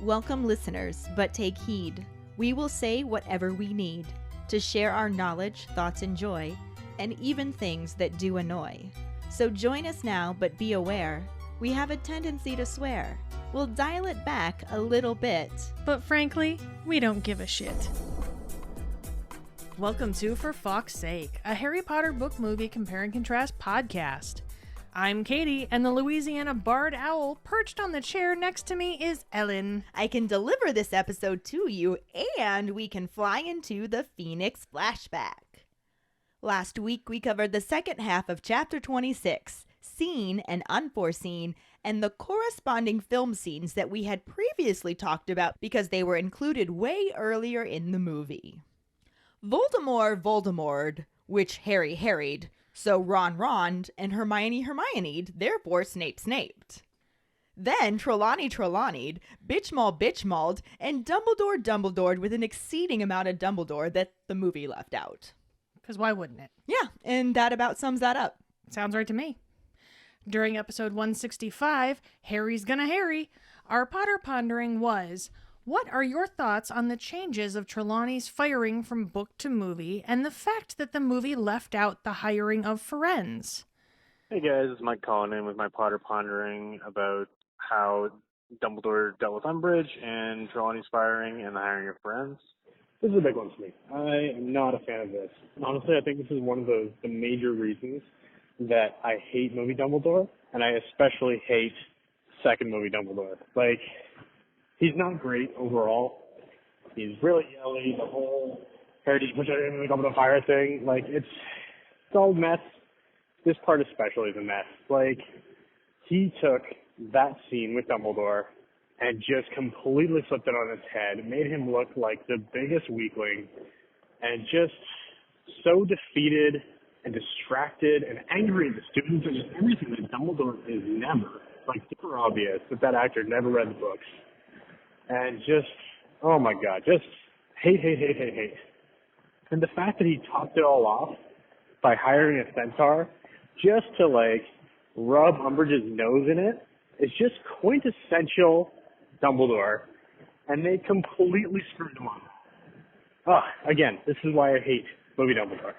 Welcome, listeners, but take heed. We will say whatever we need to share our knowledge, thoughts, and joy, and even things that do annoy. So join us now, but be aware, we have a tendency to swear. We'll dial it back a little bit. But frankly, we don't give a shit. Welcome to For Fawkes' Sake, a Harry Potter book movie compare and contrast podcast. I'm Keighty, and the Louisiana barred owl perched on the chair next to me is Ellen. I can deliver this episode to you, and we can fly into the Phoenix flashback. Last week, we covered the second half of Chapter 26, Seen and Unforeseen, and the corresponding film scenes that we had previously talked about because they were included way earlier in the movie. Voldemort, which Harry harried, so Ron Ronned, and Hermione Hermioned, therefore Snape Snaped. Then Trelawney Trelawneyed, Bitchmauled, and Dumbledored with an exceeding amount of Dumbledore that the movie left out. Because why wouldn't it? Yeah, and that about sums that up. Sounds right to me. During episode 165, Harry's Gonna Harry, our Potter pondering was, what are your thoughts on the changes of Trelawney's firing from book to movie and the fact that the movie left out the hiring of Firenze? Hey guys, it's Mike calling in with my Potter pondering about how Dumbledore dealt with Umbridge and Trelawney's firing and the hiring of Firenze. This is a big one for me. I am not a fan of this. Honestly, I think this is one of the major reasons that I hate movie Dumbledore, and I especially hate second movie Dumbledore. Like, he's not great overall. He's really yelly. The whole Harry push everything in the Goblet of Fire thing, like, it's all a mess. This part especially is a mess. Like, he took that scene with Dumbledore and just completely flipped it on its head, made him look like the biggest weakling, and just so defeated and distracted and angry at the students and just everything that Dumbledore is never. Like, super obvious that actor never read the books. And just, oh my God, just hate. And the fact that he topped it all off by hiring a Centaur just to, like, rub Umbridge's nose in it is just quintessential Dumbledore, and they completely screwed him up. Again, this is why I hate movie Dumbledore.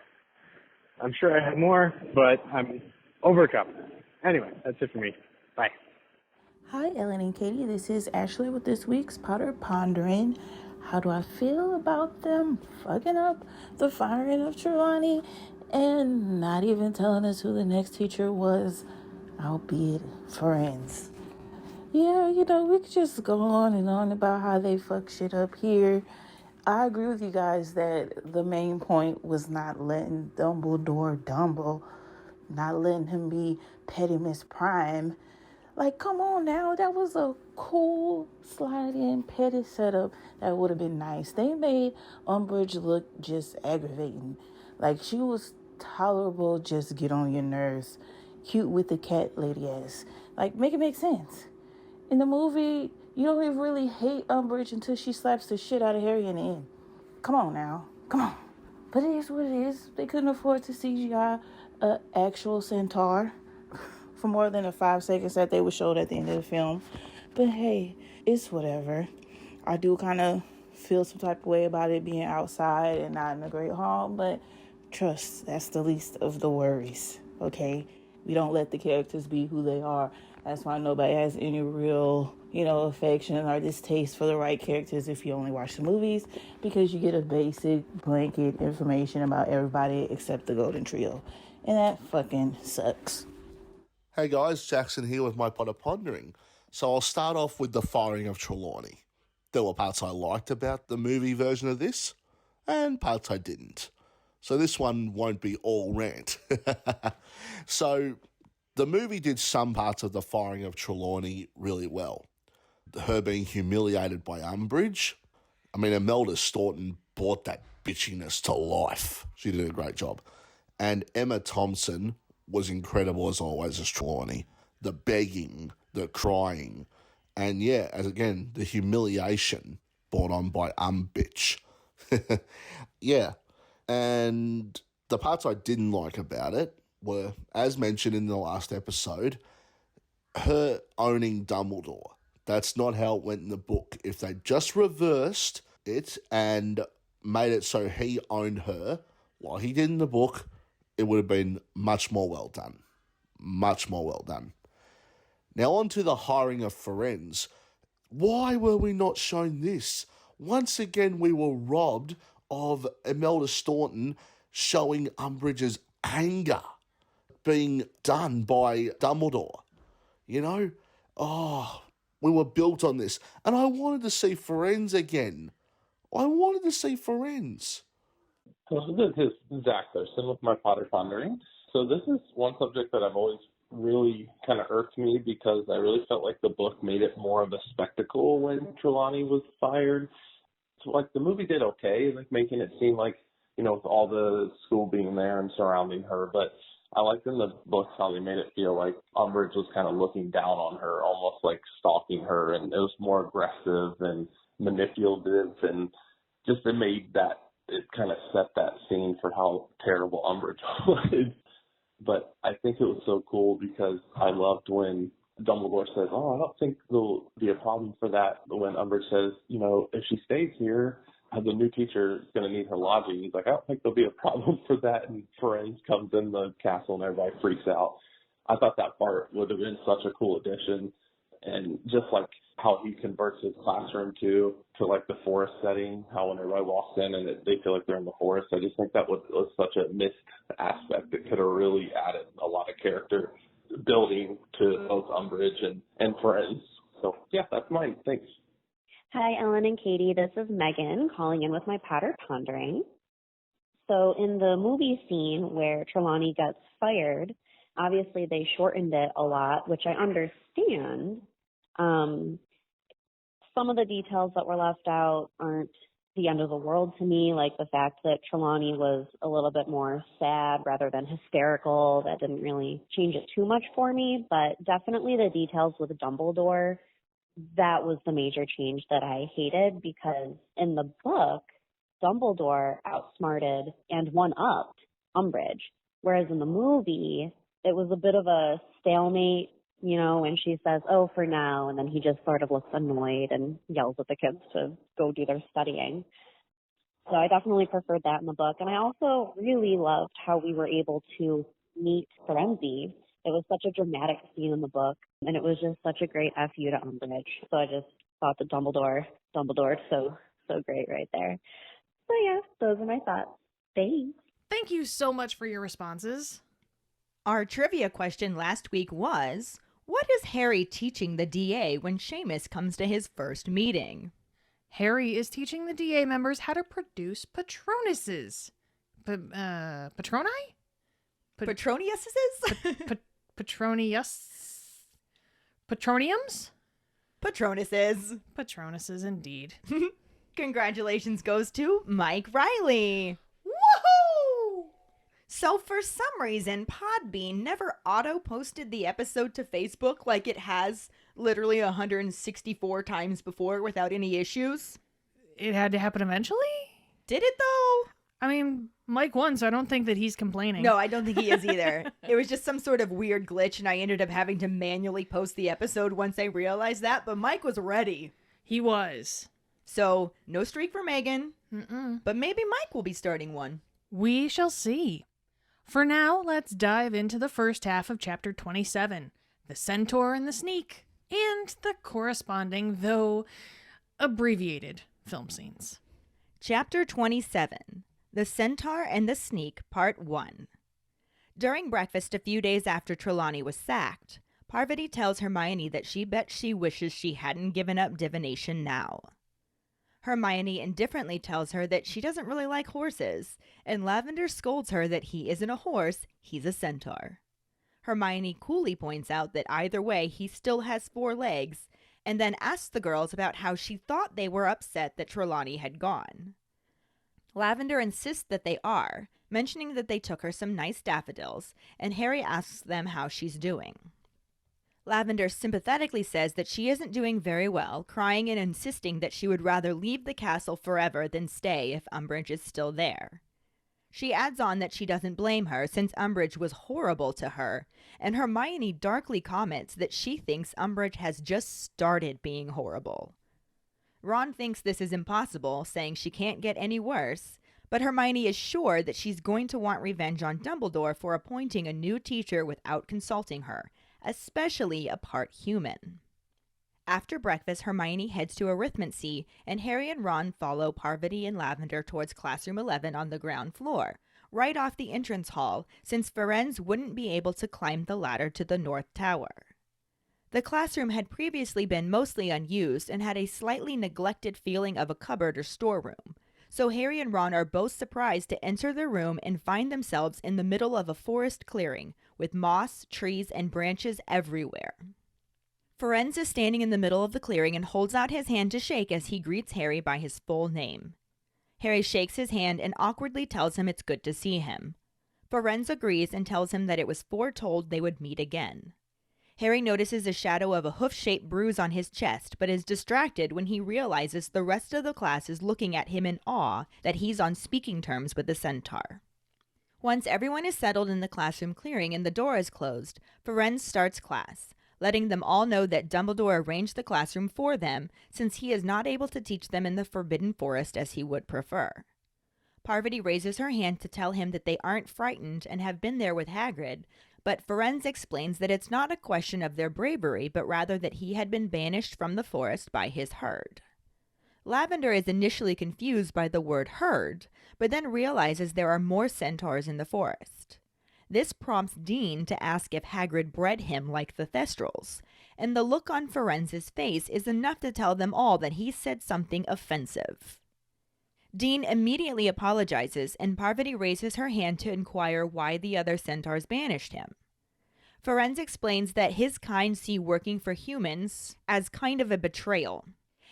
I'm sure I have more, but I'm overcome. Anyway, that's it for me. Bye. Hi, Ellen and Keighty. This is Ashley with this week's Potter Pondering. How do I feel about them fucking up the firing of Trelawney and not even telling us who the next teacher was, albeit Firenze? Yeah, we could just go on and on about how they fuck shit up here. I agree with you guys that the main point was not letting Dumbledore Dumble, not letting him be Petty Miss Prime. Like, come on now, that was a cool slide-in petty setup that would have been nice. They made Umbridge look just aggravating. Like, she was tolerable, just get on your nerves. Cute with the cat lady ass. Like, make it make sense. In the movie, you don't even really hate Umbridge until she slaps the shit out of Harry in the end. Come on now. Come on. But it is what it is. They couldn't afford to CGI an actual Centaur for more than the 5 seconds that they were showed at the end of the film. But hey, it's whatever. I do kind of feel some type of way about it being outside and not in a great hall, but trust, that's the least of the worries, okay? We don't let the characters be who they are. That's why nobody has any real, affection or distaste for the right characters if you only watch the movies, because you get a basic blanket information about everybody except the Golden Trio. And that fucking sucks. Hey guys, Jackson here with my Potter Pondering. So I'll start off with the firing of Trelawney. There were parts I liked about the movie version of this, and parts I didn't. So this one won't be all rant. So the movie did some parts of the firing of Trelawney really well. Her being humiliated by Umbridge. I mean, Imelda Staunton brought that bitchiness to life. She did a great job. And Emma Thompson was incredible as always as Trelawney. The begging, the crying, and the humiliation brought on by Umbitch. Yeah, and the parts I didn't like about it were, as mentioned in the last episode, her owning Dumbledore. That's not how it went in the book. If they just reversed it and made it so he owned her, like he did in the book, it would have been much more well done. Much more well done. Now on to the hiring of Firenze. Why were we not shown this? Once again, we were robbed of Imelda Staunton showing Umbridge's anger being done by Dumbledore. You know? Oh, we were built on this. And I wanted to see Firenze again. I wanted to see Firenze. So this is Zach Thurston with my Potter Pondering. So this is one subject that I've always really kind of irked me because I really felt like the book made it more of a spectacle when Trelawney was fired. So like the movie did okay, like making it seem like, you know, with all the school being there and surrounding her, but I liked in the book how they made it feel like Umbridge was kind of looking down on her, almost like stalking her, and it was more aggressive and manipulative, and just it kind of set that scene for how terrible Umbridge was. But I think it was so cool because I loved when Dumbledore says, "Oh, I don't think there'll be a problem for that." When Umbridge says, "You know, if she stays here, the new teacher is going to need her lodging." He's like, "I don't think there'll be a problem for that." And Firenze comes in the castle and everybody freaks out. I thought that part would have been such a cool addition. And just like how he converts his classroom to like the forest setting, how when everybody walks in and they feel like they're in the forest, I just think that was such a missed aspect that could have really added a lot of character building to both Umbridge and Firenze. So yeah, that's mine. Thanks. Hi, Ellen and Keighty. This is Megan calling in with my Potter Pondering. So in the movie scene where Trelawney gets fired, obviously they shortened it a lot, which I understand. Some of the details that were left out aren't the end of the world to me, like the fact that Trelawney was a little bit more sad rather than hysterical. That didn't really change it too much for me, but definitely the details with Dumbledore, that was the major change that I hated, because in the book, Dumbledore outsmarted and one-upped Umbridge, whereas in the movie, it was a bit of a stalemate, you know, when she says, "Oh, for now," and then he just sort of looks annoyed and yells at the kids to go do their studying. So I definitely preferred that in the book. And I also really loved how we were able to meet Firenze. It was such a dramatic scene in the book, and it was just such a great FU to Umbridge. So I just thought that Dumbledore, so great right there. So yeah, those are my thoughts. Thanks. Thank you so much for your responses. Our trivia question last week was, what is Harry teaching the DA when Seamus comes to his first meeting? Harry is teaching the DA members how to produce Patronuses. Patroni? Petroniuses? Patroniums? Patronuses. Patronuses, indeed. Congratulations goes to Mike Riley. Woohoo! So for some reason, Podbean never auto-posted the episode to Facebook like it has literally 164 times before without any issues. It had to happen eventually? Did it though? I mean, Mike won, so I don't think that he's complaining. No, I don't think he is either. It was just some sort of weird glitch, and I ended up having to manually post the episode once I realized that, but Mike was ready. He was. So, no streak for Megan, Mm-mm. but maybe Mike will be starting one. We shall see. For now, let's dive into the first half of Chapter 27, the Centaur and the Sneak, and the corresponding, though abbreviated, film scenes. Chapter 27, The Centaur and the Sneak, Part 1. During breakfast a few days after Trelawney was sacked, Parvati tells Hermione that she bets she wishes she hadn't given up divination now. Hermione indifferently tells her that she doesn't really like horses, and Lavender scolds her that he isn't a horse, he's a centaur. Hermione coolly points out that either way he still has 4 legs, and then asks the girls about how she thought they were upset that Trelawney had gone. Lavender insists that they are, mentioning that they took her some nice daffodils, and Harry asks them how she's doing. Lavender sympathetically says that she isn't doing very well, crying and insisting that she would rather leave the castle forever than stay if Umbridge is still there. She adds on that she doesn't blame her since Umbridge was horrible to her, and Hermione darkly comments that she thinks Umbridge has just started being horrible. Ron thinks this is impossible, saying she can't get any worse, but Hermione is sure that she's going to want revenge on Dumbledore for appointing a new teacher without consulting her, especially a part human. After breakfast, Hermione heads to arithmancy, and Harry and Ron follow Parvati and Lavender towards classroom 11 on the ground floor, right off the entrance hall, since Firenze wouldn't be able to climb the ladder to the North Tower. The classroom had previously been mostly unused and had a slightly neglected feeling of a cupboard or storeroom, so Harry and Ron are both surprised to enter the room and find themselves in the middle of a forest clearing, with moss, trees, and branches everywhere. Firenze is standing in the middle of the clearing and holds out his hand to shake as he greets Harry by his full name. Harry shakes his hand and awkwardly tells him it's good to see him. Firenze agrees and tells him that it was foretold they would meet again. Harry notices a shadow of a hoof-shaped bruise on his chest, but is distracted when he realizes the rest of the class is looking at him in awe that he's on speaking terms with the Centaur. Once everyone is settled in the classroom clearing and the door is closed, Firenze starts class, letting them all know that Dumbledore arranged the classroom for them since he is not able to teach them in the Forbidden Forest as he would prefer. Parvati raises her hand to tell him that they aren't frightened and have been there with Hagrid, but Firenze explains that it's not a question of their bravery, but rather that he had been banished from the forest by his herd. Lavender is initially confused by the word herd, but then realizes there are more centaurs in the forest. This prompts Dean to ask if Hagrid bred him like the Thestrals, and the look on Firenze's face is enough to tell them all that he said something offensive. Dean immediately apologizes, and Parvati raises her hand to inquire why the other centaurs banished him. Firenze explains that his kind see working for humans as kind of a betrayal,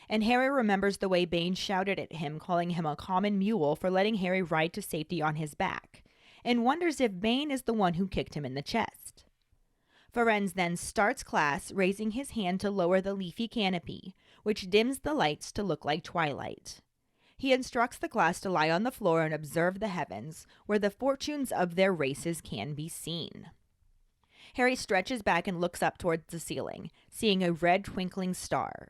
and Harry remembers the way Bane shouted at him, calling him a common mule for letting Harry ride to safety on his back, and wonders if Bane is the one who kicked him in the chest. Firenze then starts class, raising his hand to lower the leafy canopy, which dims the lights to look like twilight. He instructs the class to lie on the floor and observe the heavens, where the fortunes of their races can be seen. Harry stretches back and looks up towards the ceiling, seeing a red twinkling star.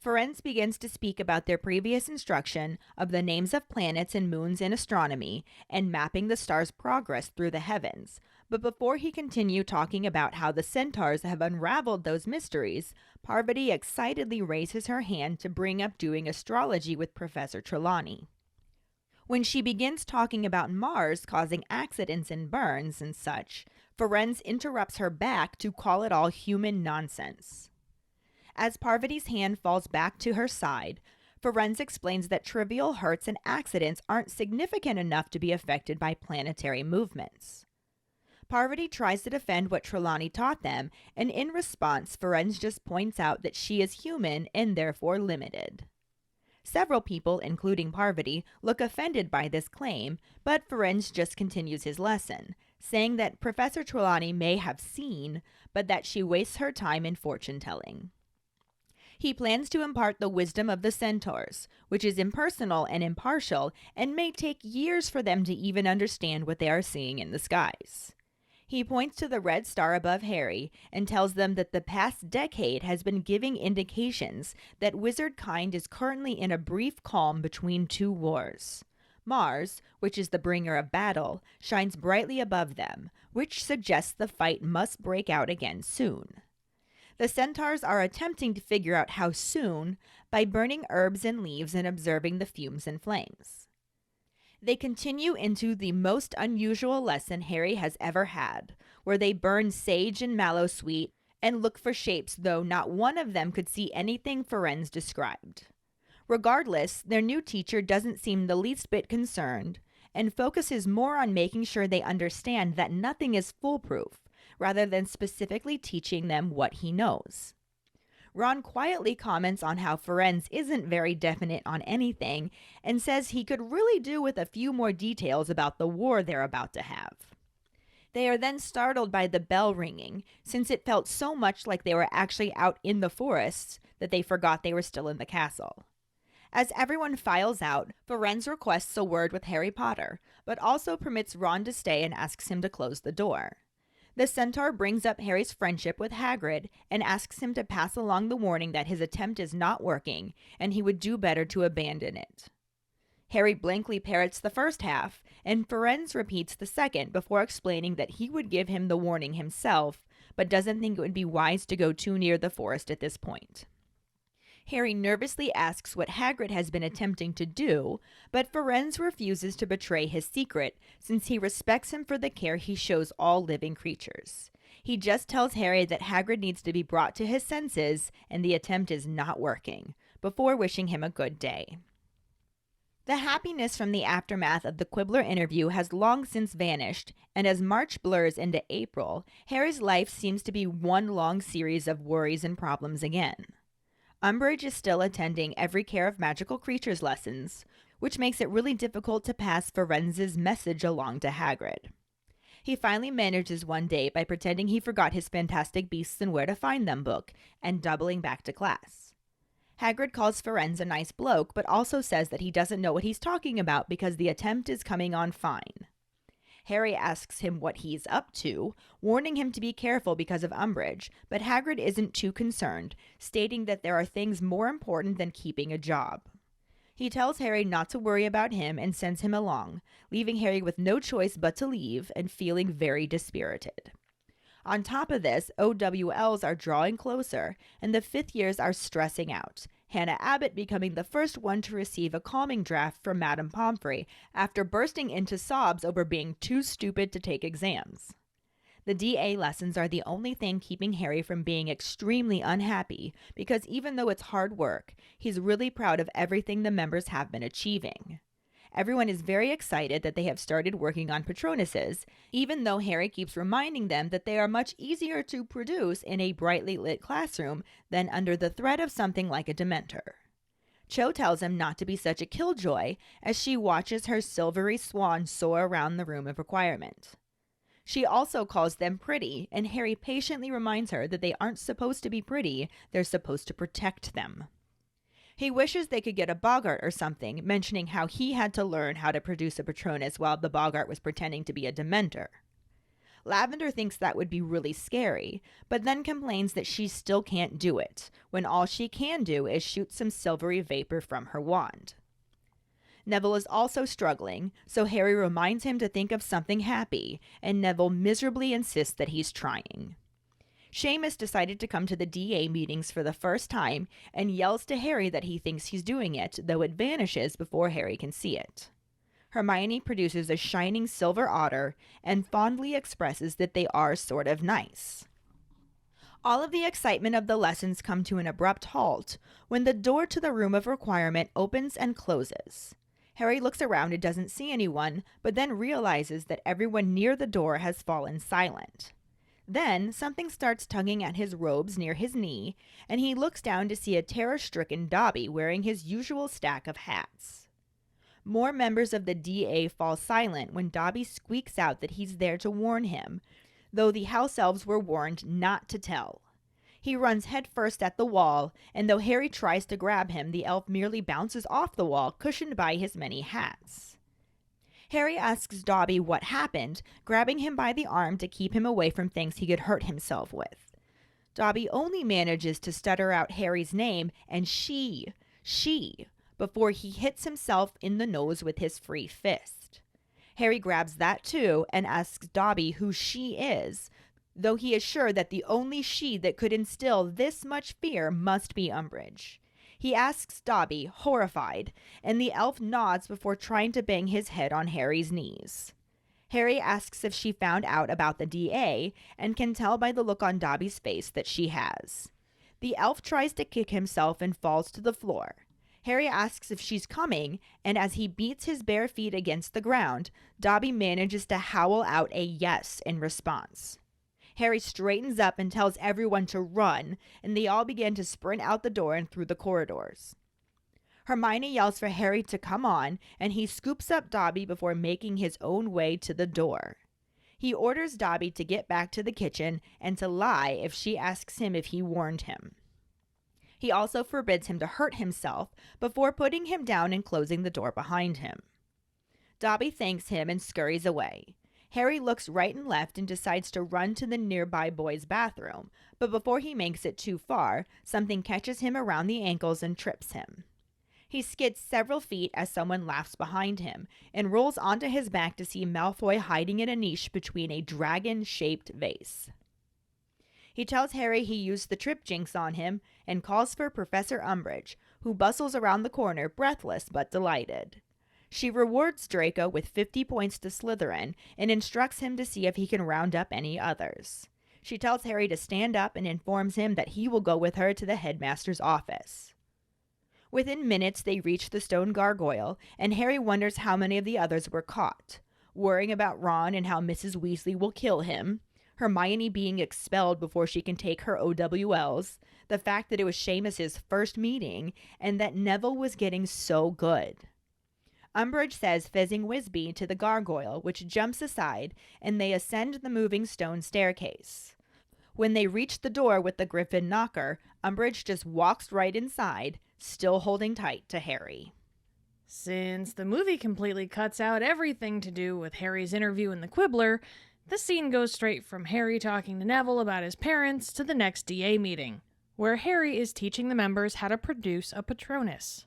Firenze begins to speak about their previous instruction of the names of planets and moons in astronomy and mapping the stars' progress through the heavens, but before he continued talking about how the centaurs have unraveled those mysteries, Parvati excitedly raises her hand to bring up doing astrology with Professor Trelawney. When she begins talking about Mars causing accidents and burns and such, Firenze interrupts her back to call it all human nonsense. As Parvati's hand falls back to her side, Firenze explains that trivial hurts and accidents aren't significant enough to be affected by planetary movements. Parvati tries to defend what Trelawney taught them, and in response, Firenze just points out that she is human and therefore limited. Several people, including Parvati, look offended by this claim, but Firenze just continues his lesson, saying that Professor Trelawney may have seen, but that she wastes her time in fortune-telling. He plans to impart the wisdom of the centaurs, which is impersonal and impartial, and may take years for them to even understand what they are seeing in the skies. He points to the red star above Harry and tells them that the past decade has been giving indications that wizard kind is currently in a brief calm between two wars. Mars, which is the bringer of battle, shines brightly above them, which suggests the fight must break out again soon. The centaurs are attempting to figure out how soon by burning herbs and leaves and observing the fumes and flames. They continue into the most unusual lesson Harry has ever had, where they burn sage and mallowsweet and look for shapes, though not one of them could see anything Firenze described. Regardless, their new teacher doesn't seem the least bit concerned and focuses more on making sure they understand that nothing is foolproof, rather than specifically teaching them what he knows. Ron quietly comments on how Firenze isn't very definite on anything and says he could really do with a few more details about the war they're about to have. They are then startled by the bell ringing, since it felt so much like they were actually out in the forests that they forgot they were still in the castle. As everyone files out, Firenze requests a word with Harry Potter, but also permits Ron to stay and asks him to close the door. The Centaur brings up Harry's friendship with Hagrid and asks him to pass along the warning that his attempt is not working and he would do better to abandon it. Harry blankly parrots the first half, and Firenze repeats the second before explaining that he would give him the warning himself, but doesn't think it would be wise to go too near the forest at this point. Harry nervously asks what Hagrid has been attempting to do, but Firenze refuses to betray his secret since he respects him for the care he shows all living creatures. He just tells Harry that Hagrid needs to be brought to his senses and the attempt is not working, before wishing him a good day. The happiness from the aftermath of the Quibbler interview has long since vanished, and as March blurs into April, Harry's life seems to be one long series of worries and problems again. Umbridge is still attending every care of magical creatures lessons, which makes it really difficult to pass Firenze's message along to Hagrid. He finally manages one day by pretending he forgot his Fantastic Beasts and Where to Find Them book and doubling back to class. Hagrid calls Firenze a nice bloke, but also says that he doesn't know what he's talking about because the attempt is coming on fine. Harry asks him what he's up to, warning him to be careful because of Umbridge, but Hagrid isn't too concerned, stating that there are things more important than keeping a job. He tells Harry not to worry about him and sends him along, leaving Harry with no choice but to leave and feeling very dispirited. On top of this, OWLs are drawing closer, and the fifth years are stressing out, Hannah Abbott becoming the first one to receive a calming draft from Madame Pomfrey after bursting into sobs over being too stupid to take exams. The DA lessons are the only thing keeping Harry from being extremely unhappy because even though it's hard work, he's really proud of everything the members have been achieving. Everyone is very excited that they have started working on Patronuses, even though Harry keeps reminding them that they are much easier to produce in a brightly lit classroom than under the threat of something like a Dementor. Cho tells him not to be such a killjoy as she watches her silvery swan soar around the room of requirement. She also calls them pretty, and Harry patiently reminds her that they aren't supposed to be pretty, they're supposed to protect them. He wishes they could get a Boggart or something, mentioning how he had to learn how to produce a Patronus while the Boggart was pretending to be a Dementor. Lavender thinks that would be really scary, but then complains that she still can't do it, when all she can do is shoot some silvery vapor from her wand. Neville is also struggling, so Harry reminds him to think of something happy, and Neville miserably insists that he's trying. Seamus decided to come to the DA meetings for the first time and yells to Harry that he thinks he's doing it, though it vanishes before Harry can see it. Hermione produces a shining silver otter and fondly expresses that they are sort of nice. All of the excitement of the lessons come to an abrupt halt when the door to the room of requirement opens and closes. Harry looks around and doesn't see anyone, but then realizes that everyone near the door has fallen silent. Then, something starts tugging at his robes near his knee, and he looks down to see a terror-stricken Dobby wearing his usual stack of hats. More members of the DA fall silent when Dobby squeaks out that he's there to warn him, though the house elves were warned not to tell. He runs headfirst at the wall, and though Harry tries to grab him, the elf merely bounces off the wall, cushioned by his many hats. Harry asks Dobby what happened, grabbing him by the arm to keep him away from things he could hurt himself with. Dobby only manages to stutter out Harry's name and she, before he hits himself in the nose with his free fist. Harry grabs that too and asks Dobby who she is, though he is sure that the only she that could instill this much fear must be Umbridge. He asks Dobby, horrified, and the elf nods before trying to bang his head on Harry's knees. Harry asks if she found out about the DA, and can tell by the look on Dobby's face that she has. The elf tries to kick himself and falls to the floor. Harry asks if she's coming, and as he beats his bare feet against the ground, Dobby manages to howl out a yes in response. Harry straightens up and tells everyone to run, and they all begin to sprint out the door and through the corridors. Hermione yells for Harry to come on, and he scoops up Dobby before making his own way to the door. He orders Dobby to get back to the kitchen and to lie if she asks him if he warned him. He also forbids him to hurt himself before putting him down and closing the door behind him. Dobby thanks him and scurries away. Harry looks right and left and decides to run to the nearby boys' bathroom, but before he makes it too far, something catches him around the ankles and trips him. He skids several feet as someone laughs behind him and rolls onto his back to see Malfoy hiding in a niche between a dragon-shaped vase. He tells Harry he used the trip jinx on him and calls for Professor Umbridge, who bustles around the corner breathless but delighted. She rewards Draco with 50 points to Slytherin and instructs him to see if he can round up any others. She tells Harry to stand up and informs him that he will go with her to the headmaster's office. Within minutes, they reach the stone gargoyle, and Harry wonders how many of the others were caught, worrying about Ron and how Mrs. Weasley will kill him, Hermione being expelled before she can take her OWLs, the fact that it was Seamus's first meeting, and that Neville was getting so good. Umbridge says Fizzing Whizbee to the gargoyle, which jumps aside, and they ascend the moving stone staircase. When they reach the door with the griffin knocker, Umbridge just walks right inside, still holding tight to Harry. Since the movie completely cuts out everything to do with Harry's interview in the Quibbler, the scene goes straight from Harry talking to Neville about his parents to the next DA meeting, where Harry is teaching the members how to produce a Patronus.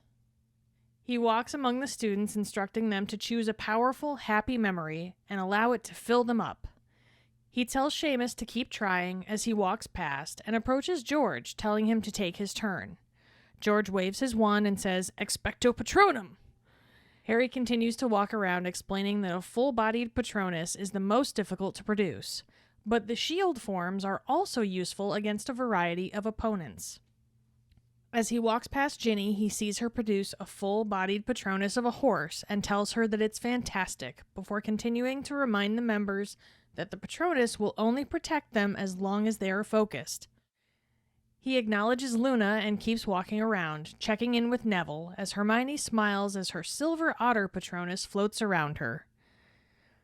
He walks among the students, instructing them to choose a powerful, happy memory and allow it to fill them up. He tells Seamus to keep trying as he walks past and approaches George, telling him to take his turn. George waves his wand and says, "Expecto Patronum!" Harry continues to walk around explaining that a full-bodied Patronus is the most difficult to produce, but the shield forms are also useful against a variety of opponents. As he walks past Ginny, he sees her produce a full-bodied Patronus of a horse and tells her that it's fantastic, before continuing to remind the members that the Patronus will only protect them as long as they are focused. He acknowledges Luna and keeps walking around, checking in with Neville, as Hermione smiles as her silver otter Patronus floats around her.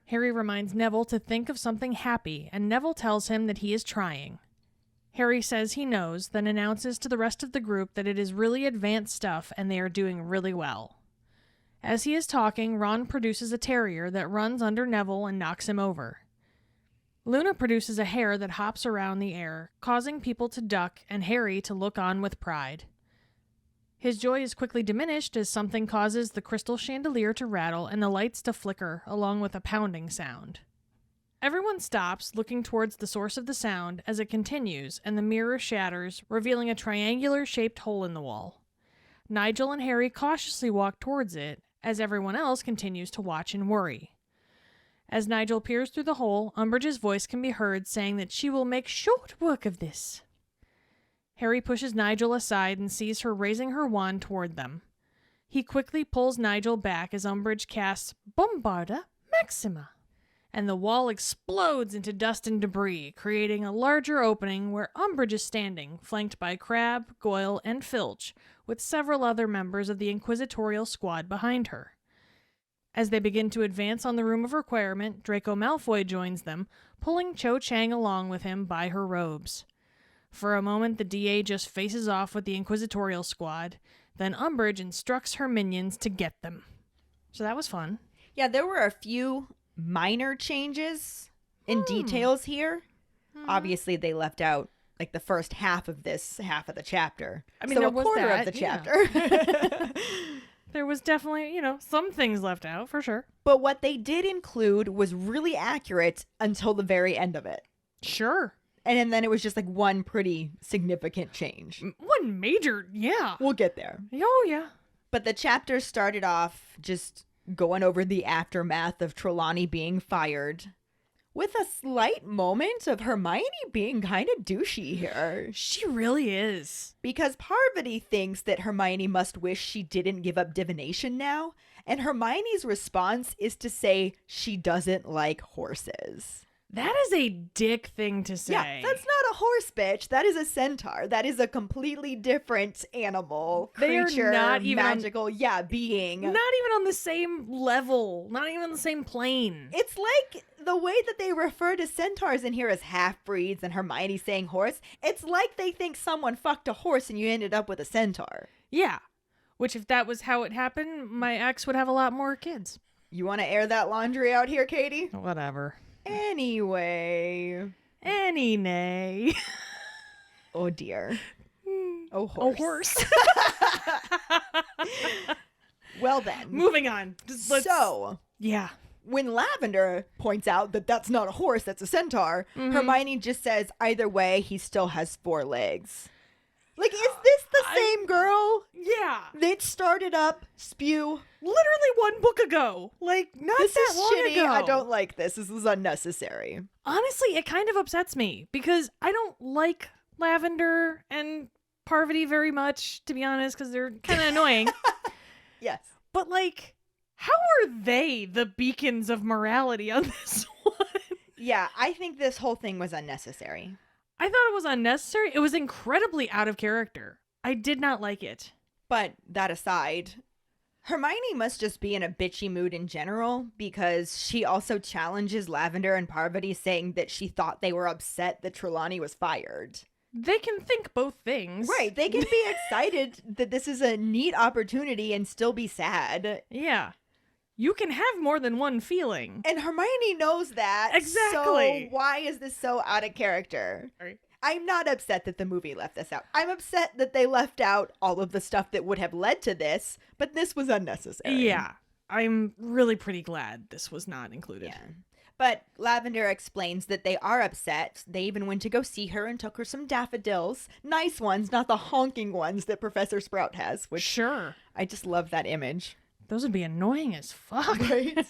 Harry reminds Neville to think of something happy, and Neville tells him that he is trying. Harry says he knows, then announces to the rest of the group that it is really advanced stuff and they are doing really well. As he is talking, Ron produces a terrier that runs under Neville and knocks him over. Luna produces a hare that hops around the air, causing people to duck and Harry to look on with pride. His joy is quickly diminished as something causes the crystal chandelier to rattle and the lights to flicker, along with a pounding sound. Everyone stops, looking towards the source of the sound as it continues, and the mirror shatters, revealing a triangular-shaped hole in the wall. Nigel and Harry cautiously walk towards it, as everyone else continues to watch and worry. As Nigel peers through the hole, Umbridge's voice can be heard saying that she will make short work of this. Harry pushes Nigel aside and sees her raising her wand toward them. He quickly pulls Nigel back as Umbridge casts Bombarda Maxima, and the wall explodes into dust and debris, creating a larger opening where Umbridge is standing, flanked by Crabbe, Goyle, and Filch, with several other members of the Inquisitorial squad behind her. As they begin to advance on the Room of Requirement, Draco Malfoy joins them, pulling Cho Chang along with him by her robes. For a moment, the DA just faces off with the Inquisitorial squad, then Umbridge instructs her minions to get them. So that was fun. Yeah, there were a few minor changes in details here. Obviously, they left out like the first half of the chapter. I mean, so there a was quarter that, of the yeah. chapter. There was definitely, some things left out, for sure. But what they did include was really accurate until the very end of it. Sure. And then it was just like one pretty significant change. One major, yeah. We'll get there. Oh, yeah. But the chapter started off just going over the aftermath of Trelawney being fired, with a slight moment of Hermione being kind of douchey here. She really is. Because Parvati thinks that Hermione must wish she didn't give up divination now, and Hermione's response is to say she doesn't like horses. That is a dick thing to say. Yeah, that's not a horse, bitch. That is a centaur. That is a completely different animal, They are creature, not even magical, being. Not even on the same level. Not even on the same plane. It's like the way that they refer to centaurs in here as half-breeds and Hermione saying horse. It's like they think someone fucked a horse and you ended up with a centaur. Yeah. Which, if that was how it happened, my ex would have a lot more kids. You want to air that laundry out here, Katie? Whatever. Anyway. Nay. Oh, dear. Oh, horse. Oh, horse. Well, then. Moving on. So, yeah. when Lavender points out that that's not a horse, that's a centaur, Hermione just says, either way, he still has 4 legs. Like, is this the same girl Yeah. that started up Spew? Literally 1 book ago. Like, not This that is long shitty. ago. I don't like this. This is unnecessary. Honestly, it kind of upsets me because I don't like Lavender and Parvati very much, to be honest, because they're kind of annoying. Yes. But, like, how are they the beacons of morality on this one? Yeah, I think this whole thing was unnecessary. I thought it was unnecessary. It was incredibly out of character. I did not like it. But that aside, Hermione must just be in a bitchy mood in general because she also challenges Lavender and Parvati, saying that she thought they were upset that Trelawney was fired. They can think both things. Right, they can be excited that this is a neat opportunity and still be sad. Yeah. You can have more than one feeling. And Hermione knows that. Exactly. So why is this so out of character? Sorry. I'm not upset that the movie left this out. I'm upset that they left out all of the stuff that would have led to this, but this was unnecessary. Yeah. I'm really pretty glad this was not included. Yeah. But Lavender explains that they are upset. They even went to go see her and took her some daffodils. Nice ones, not the honking ones that Professor Sprout has, which Sure. I just love that image. Those would be annoying as fuck. Right?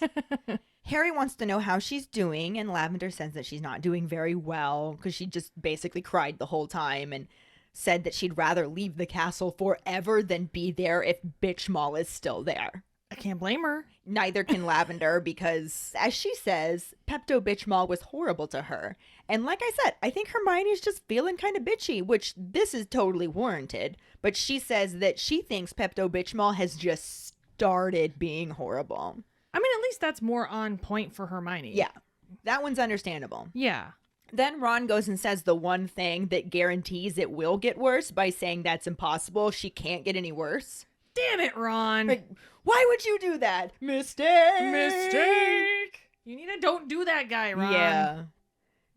Harry wants to know how she's doing, and Lavender says that she's not doing very well because she just basically cried the whole time and said that she'd rather leave the castle forever than be there if Bitch Mall is still there. I can't blame her. Neither can Lavender because, as she says, Pepto Bitch Mall was horrible to her. And like I said, I think Hermione's just feeling kind of bitchy, which this is totally warranted. But she says that she thinks Pepto Bitch Mall has just started being horrible. I mean, at least that's more on point for Hermione. Yeah, that one's understandable. Yeah. Then Ron goes and says the one thing that guarantees it will get worse by saying that's impossible. She can't get any worse. Damn it, Ron. Like, why would you do that? Mistake! You need to don't do that guy, Ron. Yeah.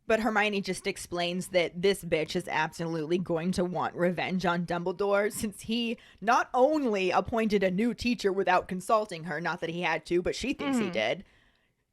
But Hermione just explains that this bitch is absolutely going to want revenge on Dumbledore since he not only appointed a new teacher without consulting her, not that he had to, but she thinks he did.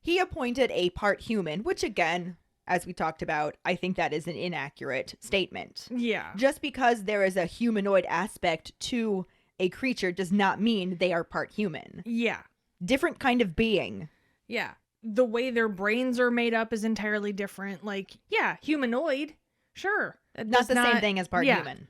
He appointed a part human, which again, as we talked about, I think that is an inaccurate statement. Yeah. Just because there is a humanoid aspect to a creature does not mean they are part human. Yeah. Different kind of being. Yeah. The way their brains are made up is entirely different. Like, yeah, humanoid. Sure. Not the same thing as part Yeah. human.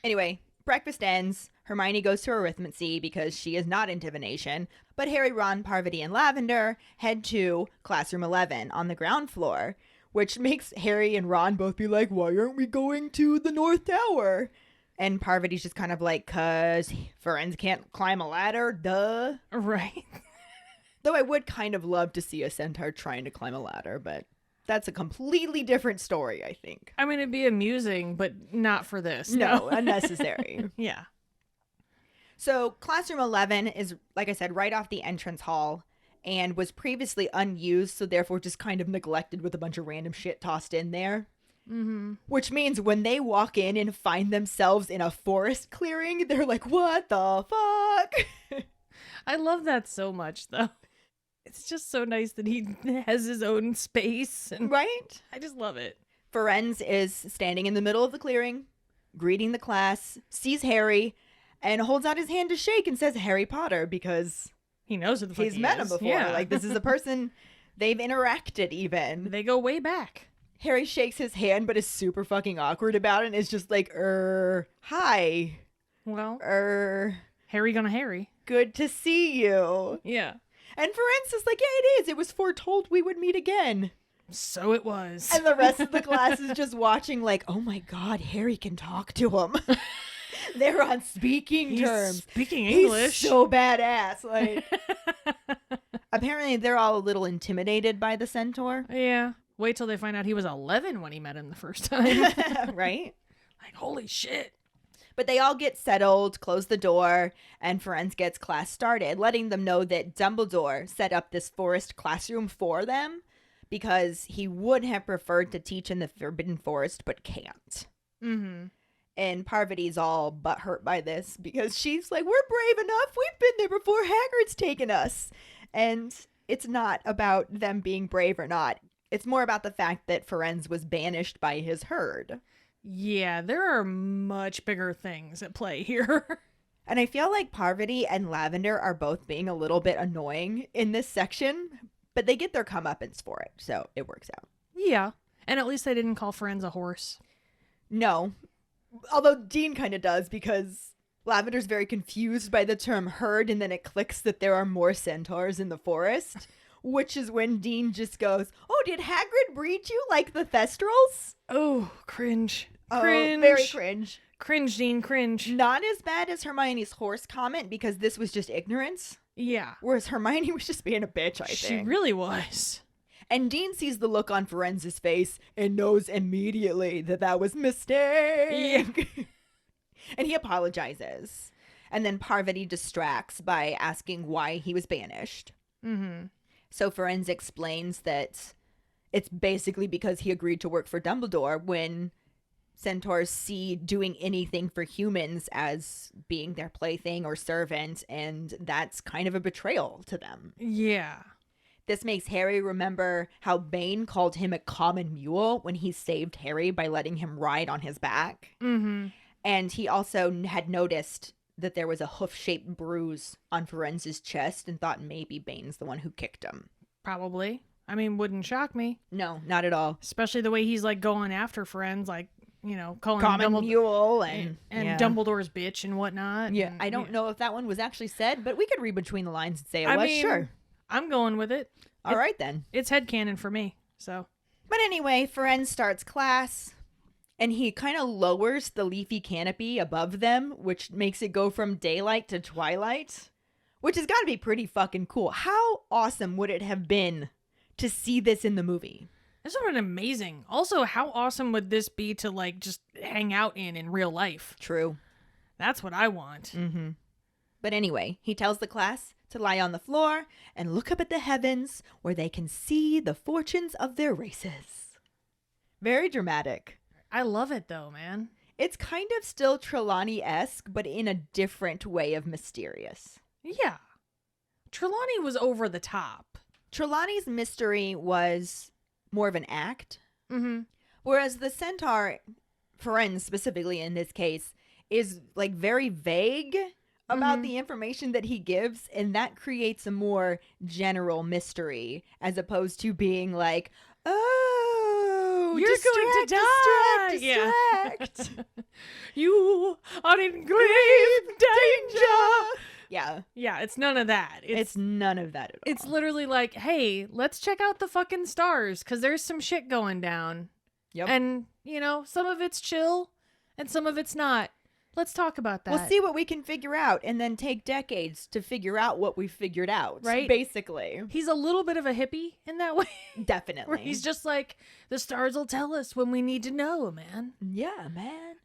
Anyway, breakfast ends. Hermione goes to arithmancy because she is not in divination. But Harry, Ron, Parvati, and Lavender head to classroom 11 on the ground floor, which makes Harry and Ron both be like, why aren't we going to the North Tower? And Parvati's just kind of like, 'cause friends can't climb a ladder, duh. Right. Though I would kind of love to see a centaur trying to climb a ladder, but that's a completely different story, I think. I mean, it'd be amusing, but not for this. No, unnecessary. Yeah. So classroom 11 is, like I said, right off the entrance hall and was previously unused, so therefore just kind of neglected with a bunch of random shit tossed in there. Mm-hmm. Which means when they walk in and find themselves in a forest clearing, they're like, what the fuck? I love that so much, though. It's just so nice that he has his own space. And Right? I just love it. Ferenz is standing in the middle of the clearing, greeting the class, sees Harry, and holds out his hand to shake and says Harry Potter because He knows who the fuck he's he met him is. before. Yeah. Like, this is a person they've interacted even. They go way back. Harry shakes his hand but is super fucking awkward about it and is just like, hi. Well, Harry gonna Harry. Good to see you. Yeah. And Ferenz is like, yeah, it is. It was foretold we would meet again. So it was. And the rest of the class is just watching like, oh my God, Harry can talk to him. They're on speaking terms. Speaking English. He's so badass. Like, apparently they're all a little intimidated by the Centaur. Yeah. Wait till they find out he was 11 when he met him the first time. Right? Like, holy shit. But they all get settled, close the door, and Firenze gets class started, letting them know that Dumbledore set up this forest classroom for them because he would have preferred to teach in the Forbidden Forest but can't. Mm-hmm. And Parvati's all butthurt by this because she's like, we're brave enough. We've been there before Hagrid's taken us. And it's not about them being brave or not. It's more about the fact that Firenze was banished by his herd. Yeah, there are much bigger things at play here. And I feel like Parvati and Lavender are both being a little bit annoying in this section, but they get their comeuppance for it, so it works out. Yeah, and at least they didn't call Firenze a horse. No, although Dean kind of does because Lavender's very confused by the term herd, and then it clicks that there are more centaurs in the forest, which is when Dean just goes, oh, did Hagrid breed you like the Thestrals? Oh, cringe. Oh, Cringe. very cringe. Cringe, Dean, cringe. Not as bad as Hermione's horse comment because this was just ignorance. Yeah. Whereas Hermione was just being a bitch, I think. She really was. And Dean sees the look on Firenze's face and knows immediately that that was a mistake. Yeah. And he apologizes. And then Parvati distracts by asking why he was banished. Mm-hmm. So Firenze explains that it's basically because he agreed to work for Dumbledore when centaurs see doing anything for humans as being their plaything or servant, and that's kind of a betrayal to them. Yeah. This makes Harry remember how Bane called him a common mule when he saved Harry by letting him ride on his back. Mm-hmm. And he also had noticed that there was a hoof-shaped bruise on Firenze's chest and thought maybe Bane's the one who kicked him. Probably. I mean, wouldn't shock me. No, not at all. Especially the way he's like going after Firenze, like, you know, calling common him mule and yeah. Dumbledore's bitch and whatnot. Yeah, and, I don't know if that one was actually said, but we could read between the lines and say it I was. mean, Sure. I'm going with it. All right, then. It's headcanon for me, so. But anyway, Firenze starts class, and he kind of lowers the leafy canopy above them, which makes it go from daylight to twilight, which has got to be pretty fucking cool. How awesome would it have been to see this in the movie? This would have been amazing. Also, how awesome would this be to, like, just hang out in real life? True. That's what I want. Mm-hmm. But anyway, he tells the class to lie on the floor and look up at the heavens where they can see the fortunes of their races. Very dramatic. I love it, though, man. It's kind of still Trelawney-esque, but in a different way of mysterious. Yeah. Trelawney was over the top. Trelawney's mystery was more of an act. Mm-hmm. Whereas the Centaur, Firenze specifically in this case, is like very vague about the information that he gives, and that creates a more general mystery as opposed to being like, oh, you're going to die. Distract. You are in grave danger. Yeah. Yeah, it's none of that. It's none of that at all. It's literally like, hey, let's check out the fucking stars because there's some shit going down. Yep. And, you know, some of it's chill and some of it's not. Let's talk about that. We'll see what we can figure out and then take decades to figure out what we figured out. Right? Basically. He's a little bit of a hippie in that way. Definitely. Where he's just like, the stars will tell us when we need to know, man. Yeah, man.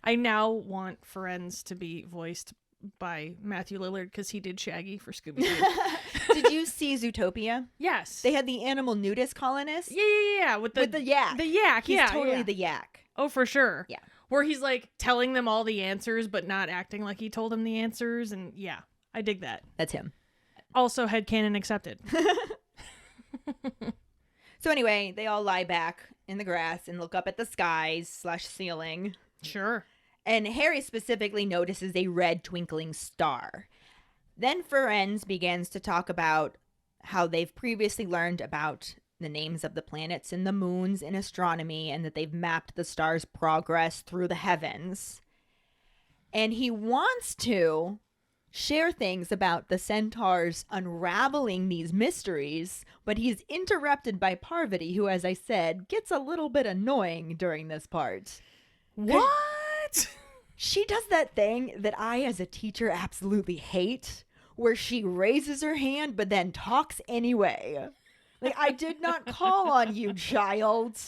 I now want Firenze to be voiced by Matthew Lillard because he did Shaggy for Scooby-Doo. Did you see Zootopia? Yes. They had the animal nudist colonist. Yeah. With the yak. The yak, He's totally the yak. Oh, for sure. Yeah. Where he's like telling them all the answers, but not acting like he told them the answers. And yeah, I dig that. That's him. Also, headcanon accepted. So anyway, they all lie back in the grass and look up at the skies / ceiling. Sure. And Harry specifically notices a red twinkling star. Then Firenze begins to talk about how they've previously learned about the names of the planets and the moons in astronomy, and that they've mapped the stars' progress through the heavens. And he wants to share things about the Centaurs unraveling these mysteries, but he's interrupted by Parvati, who, as I said, gets a little bit annoying during this part. What? She does that thing that I, as a teacher, absolutely hate, where she raises her hand but then talks anyway. Like, I did not call on you, child.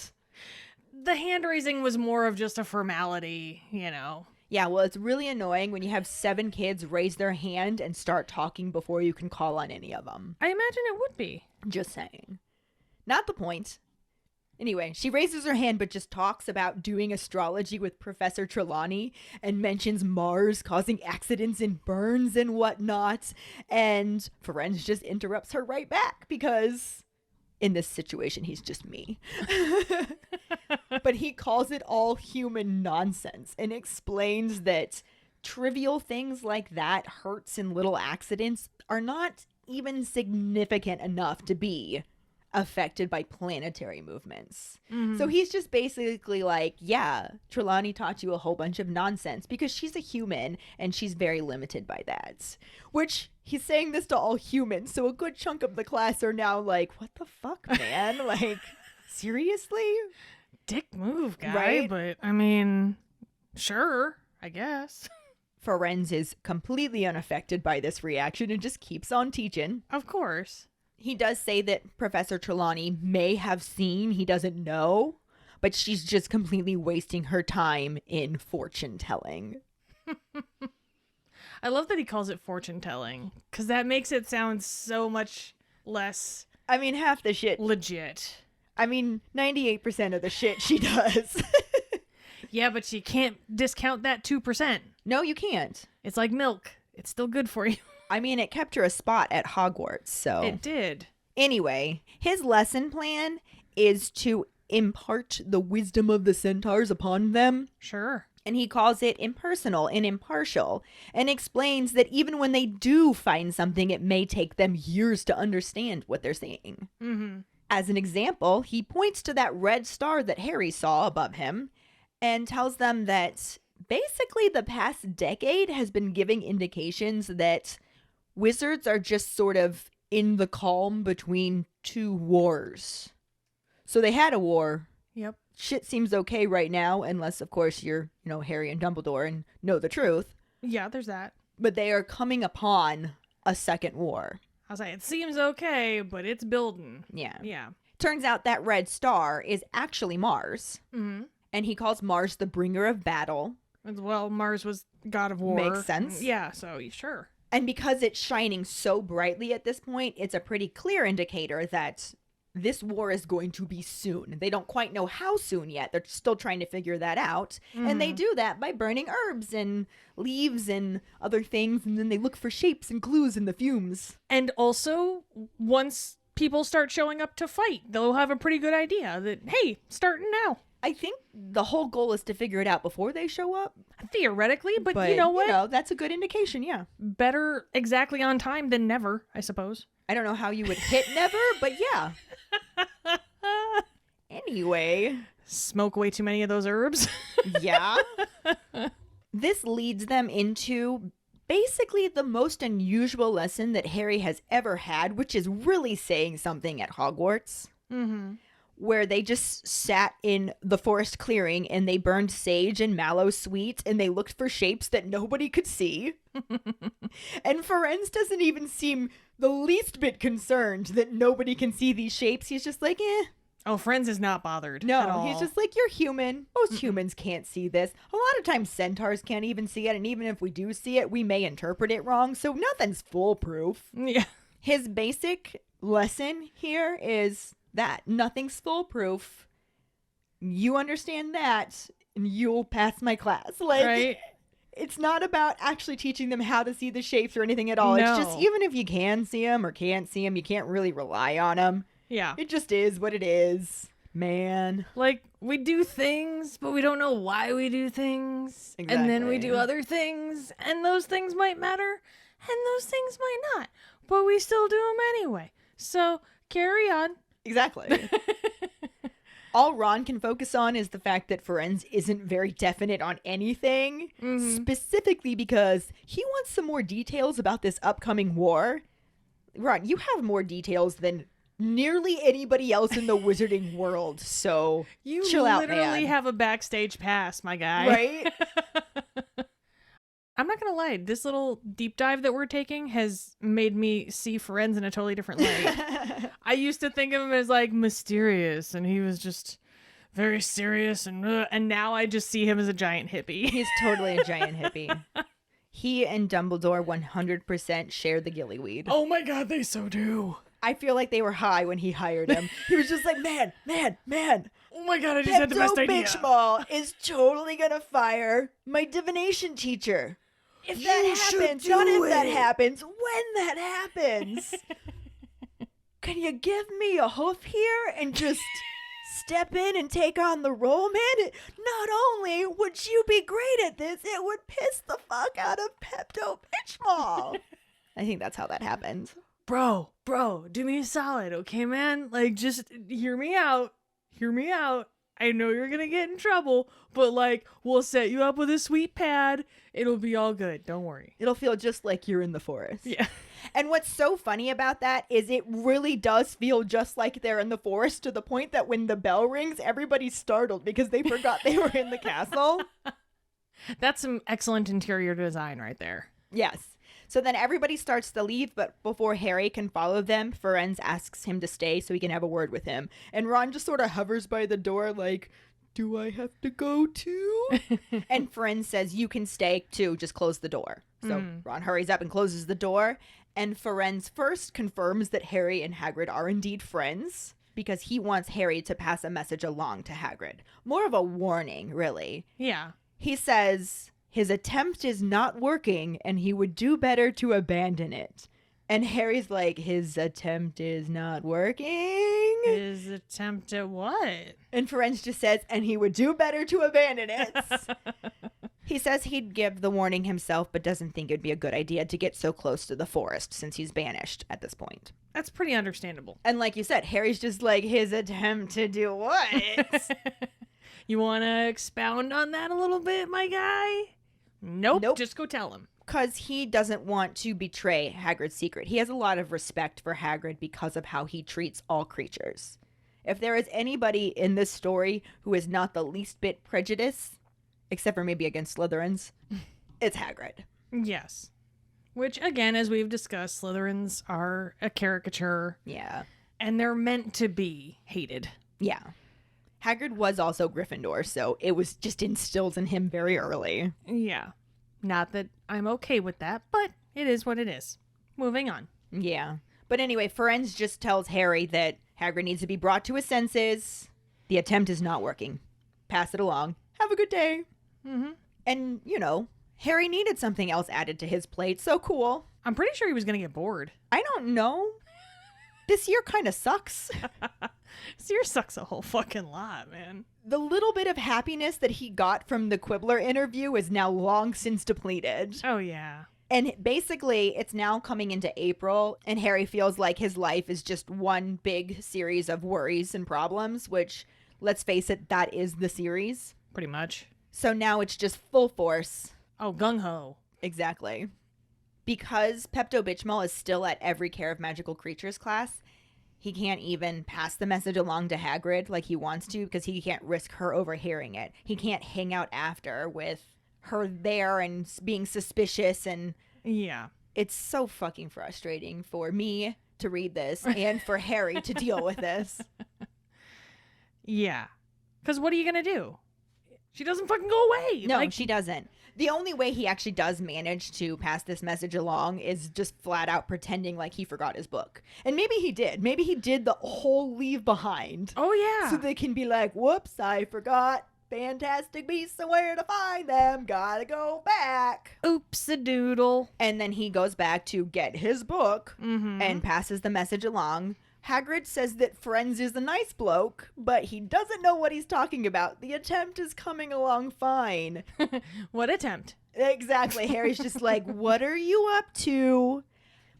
The hand raising was more of just a formality, you know. Yeah, well, it's really annoying when you have 7 kids raise their hand and start talking before you can call on any of them. I imagine it would be. Just saying. Not the point. Anyway, she raises her hand but just talks about doing astrology with Professor Trelawney and mentions Mars causing accidents and burns and whatnot. And Ferenz just interrupts her right back because in this situation, he's just me. But he calls it all human nonsense and explains that trivial things like that, hurts and little accidents, are not even significant enough to be affected by planetary movements. So he's just basically like, yeah, Trelawney taught you a whole bunch of nonsense because she's a human and she's very limited by that. Which he's saying this to all humans, so a good chunk of the class are now like, what the fuck, man? Like, seriously? Dick move, guy. Right? But, I mean, sure, I guess. Ferenz is completely unaffected by this reaction and just keeps on teaching. Of course. He does say that Professor Trelawney may have seen, he doesn't know, but she's just completely wasting her time in fortune telling. I love that he calls it fortune telling, because that makes it sound so much less I mean, half the shit. legit. I mean, 98% of the shit she does. Yeah, but you can't discount that 2%. No, you can't. It's like milk. It's still good for you. I mean, it kept her a spot at Hogwarts, so. It did. Anyway, his lesson plan is to impart the wisdom of the Centaurs upon them. Sure. And he calls it impersonal and impartial, and explains that even when they do find something, it may take them years to understand what they're saying. Mm-hmm. As an example, he points to that red star that Harry saw above him and tells them that basically the past decade has been giving indications that wizards are just sort of in the calm between 2 wars. So they had a war. Yep. Shit seems okay right now, unless, of course, you're, Harry and Dumbledore and know the truth. Yeah, there's that. But they are coming upon a second war. I was like, it seems okay, but it's building. Yeah. Yeah. Turns out that red star is actually Mars. Mm-hmm. And he calls Mars the bringer of battle. Well, Mars was god of war. Makes sense. Yeah, so sure. And because it's shining so brightly at this point, it's a pretty clear indicator that this war is going to be soon. They don't quite know how soon yet. They're still trying to figure that out. And they do that by burning herbs and leaves and other things. And then they look for shapes and clues in the fumes. And also, once people start showing up to fight, they'll have a pretty good idea that, hey, starting now. I think the whole goal is to figure it out before they show up. Theoretically, but you know what? That's a good indication, yeah. Better exactly on time than never, I suppose. I don't know how you would hit never, but yeah. Anyway. Smoke way too many of those herbs. Yeah. This leads them into basically the most unusual lesson that Harry has ever had, which is really saying something at Hogwarts. Mm-hmm. Where they just sat in the forest clearing and they burned sage and mallow sweet and they looked for shapes that nobody could see. And Ferenz doesn't even seem the least bit concerned that nobody can see these shapes. He's just like, eh. Oh, Friends is not bothered. No, at all. he's just like, you're human. Most humans can't see this. A lot of times centaurs can't even see it. And even if we do see it, we may interpret it wrong. So nothing's foolproof. Yeah. His basic lesson here is that nothing's foolproof. You understand that, and you'll pass my class. Like, right? It's not about actually teaching them how to see the shapes or anything at all. No. It's just, even if you can see them or can't see them, you can't really rely on them. Yeah. It just is what it is, man. Like, we do things, but we don't know why we do things. Exactly. And then we do other things, and those things might matter, and those things might not. But we still do them anyway. So, carry on. Exactly. All Ron can focus on is the fact that Firenze isn't very definite on anything, specifically because he wants some more details about this upcoming war. Ron, you have more details than nearly anybody else in the wizarding world, so chill out, man. You literally have a backstage pass, my guy. Right? I'm not going to lie. This little deep dive that we're taking has made me see Firenze in a totally different light. I used to think of him as like mysterious, and he was just very serious, and now I just see him as a giant hippie. He's totally a giant hippie. He and Dumbledore 100% share the gillyweed. Oh my god, they so do. I feel like they were high when he hired him. He was just like, man. Oh my god, I just had the best idea. Pepto-Bismol is totally gonna fire my divination teacher. If that happens, not if that happens, when that happens. Can you give me a hoof here and just step in and take on the role, man? Not only would you be great at this, it would piss the fuck out of Pepto-Bismol. I think that's how that happened. Bro, do me a solid, okay, man? Like, just hear me out. I know you're gonna get in trouble, but like, we'll set you up with a sweet pad. It'll be all good. Don't worry. It'll feel just like you're in the forest. Yeah. And what's so funny about that is it really does feel just like they're in the forest, to the point that when the bell rings, everybody's startled because they forgot they were in the castle. That's some excellent interior design right there. Yes. So then everybody starts to leave, but before Harry can follow them, Firenze asks him to stay so he can have a word with him. And Ron just sort of hovers by the door like, do I have to go too? And Firenze says, you can stay too, just close the door. So Ron hurries up and closes the door. And Firenze first confirms that Harry and Hagrid are indeed friends, because he wants Harry to pass a message along to Hagrid. More of a warning, really. Yeah. He says his attempt is not working and he would do better to abandon it. And Harry's like, his attempt is not working? His attempt at what? And Firenze just says, and he would do better to abandon it. He says he'd give the warning himself, but doesn't think it'd be a good idea to get so close to the forest since he's banished at this point. That's pretty understandable. And like you said, Harry's just like, his attempt to do what? You want to expound on that a little bit, my guy? Nope. Just go tell him. Because he doesn't want to betray Hagrid's secret. He has a lot of respect for Hagrid because of how he treats all creatures. If there is anybody in this story who is not the least bit prejudiced, except for maybe against Slytherins, it's Hagrid. Yes. Which, again, as we've discussed, Slytherins are a caricature. Yeah. And they're meant to be hated. Yeah. Hagrid was also Gryffindor, so it was just instilled in him very early. Yeah. Not that I'm okay with that, but it is what it is. Moving on. Yeah. But anyway, Firenze just tells Harry that Hagrid needs to be brought to his senses. The attempt is not working. Pass it along. Have a good day. Mm-hmm. And, you know, Harry needed something else added to his plate, so cool. I'm pretty sure he was going to get bored. I don't know. This year kind of sucks. This year sucks a whole fucking lot, man. The little bit of happiness that he got from the Quibbler interview is now long since depleted. Oh, yeah. And basically, it's now coming into April, and Harry feels like his life is just one big series of worries and problems, which, let's face it, that is the series. Pretty much. So now it's just full force. Oh, gung-ho. Exactly. Because Pepto-Bismol is still at every Care of Magical Creatures class, he can't even pass the message along to Hagrid like he wants to, because he can't risk her overhearing it. He can't hang out after with her there and being suspicious, and yeah, it's so fucking frustrating for me to read this and for Harry to deal with this. Yeah, because what are you gonna do? She doesn't fucking go away. No, she doesn't. The only way he actually does manage to pass this message along is just flat out pretending like he forgot his book. And maybe he did. Maybe he did the whole leave behind. Oh, yeah. So they can be like, whoops, I forgot. Fantastic Beasts and where to find them. Gotta go back. Oops-a-doodle. And then he goes back to get his book and passes the message along. Hagrid says that Firenze is a nice bloke, but he doesn't know what he's talking about. The attempt is coming along fine. What attempt? Exactly. Harry's just like, what are you up to?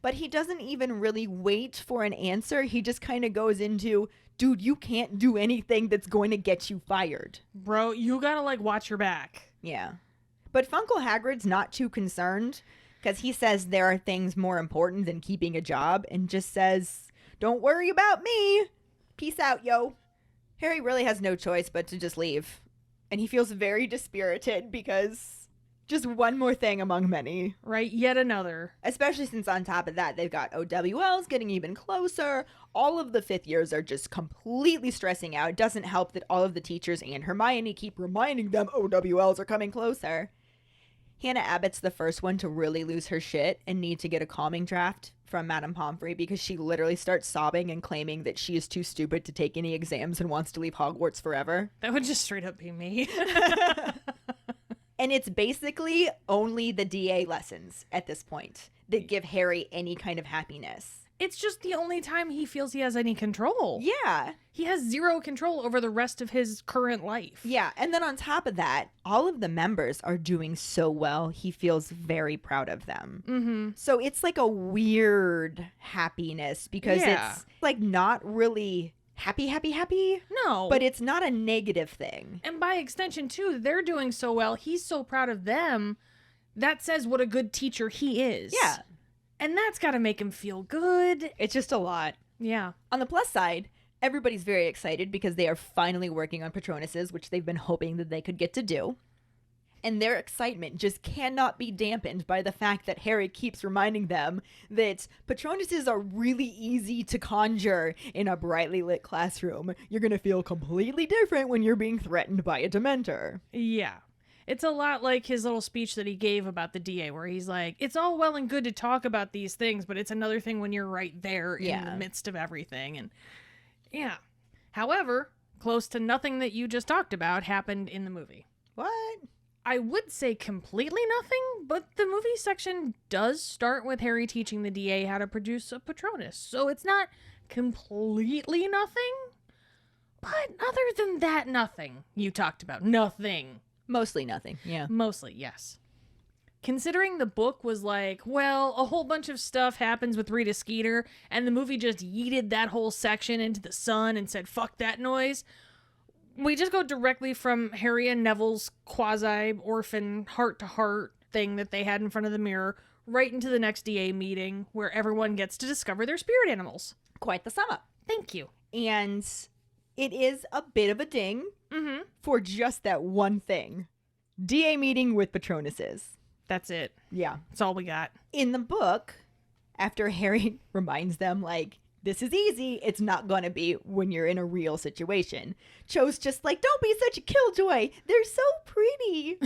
But he doesn't even really wait for an answer. He just kind of goes into, dude, you can't do anything that's going to get you fired. Bro, you gotta, like, watch your back. Yeah. But Funkle Hagrid's not too concerned because he says there are things more important than keeping a job and just says, don't worry about me. Peace out, yo. Harry really has no choice but to just leave. And he feels very dispirited because just one more thing among many. Right, yet another. Especially since on top of that, they've got OWLs getting even closer. All of the fifth years are just completely stressing out. It doesn't help that all of the teachers and Hermione keep reminding them OWLs are coming closer. Hannah Abbott's the first one to really lose her shit and need to get a calming draft from Madame Pomfrey because she literally starts sobbing and claiming that she is too stupid to take any exams and wants to leave Hogwarts forever. That would just straight up be me. And it's basically only the DA lessons at this point that give Harry any kind of happiness. It's just the only time he feels he has any control. Yeah. He has zero control over the rest of his current life. Yeah. And then on top of that, all of the members are doing so well. He feels very proud of them. Mm-hmm. So it's like a weird happiness because it's like not really happy. No. But it's not a negative thing. And by extension, too, they're doing so well. He's so proud of them. That says what a good teacher he is. Yeah. And that's got to make him feel good. It's just a lot. Yeah. On the plus side, everybody's very excited because they are finally working on Patronuses, which they've been hoping that they could get to do. And their excitement just cannot be dampened by the fact that Harry keeps reminding them that Patronuses are really easy to conjure in a brightly lit classroom. You're going to feel completely different when you're being threatened by a Dementor. Yeah. It's a lot like his little speech that he gave about the DA, where he's like, it's all well and good to talk about these things, but it's another thing when you're right there in the midst of everything. And yeah. However, close to nothing that you just talked about happened in the movie. What? I would say completely nothing, but the movie section does start with Harry teaching the DA how to produce a Patronus. So it's not completely nothing, but other than that, nothing. You talked about nothing. Mostly nothing, yeah. Mostly, yes. Considering the book was like, well, a whole bunch of stuff happens with Rita Skeeter, and the movie just yeeted that whole section into the sun and said, fuck that noise, we just go directly from Harry and Neville's quasi-orphan heart-to-heart thing that they had in front of the mirror right into the next DA meeting where everyone gets to discover their spirit animals. Quite the sum up. Thank you. And it is a bit of a ding for just that one thing. DA meeting with Patronuses. That's it. Yeah. That's all we got. In the book, after Harry reminds them, like, this is easy, it's not going to be when you're in a real situation. Cho's just like, don't be such a killjoy. They're so pretty.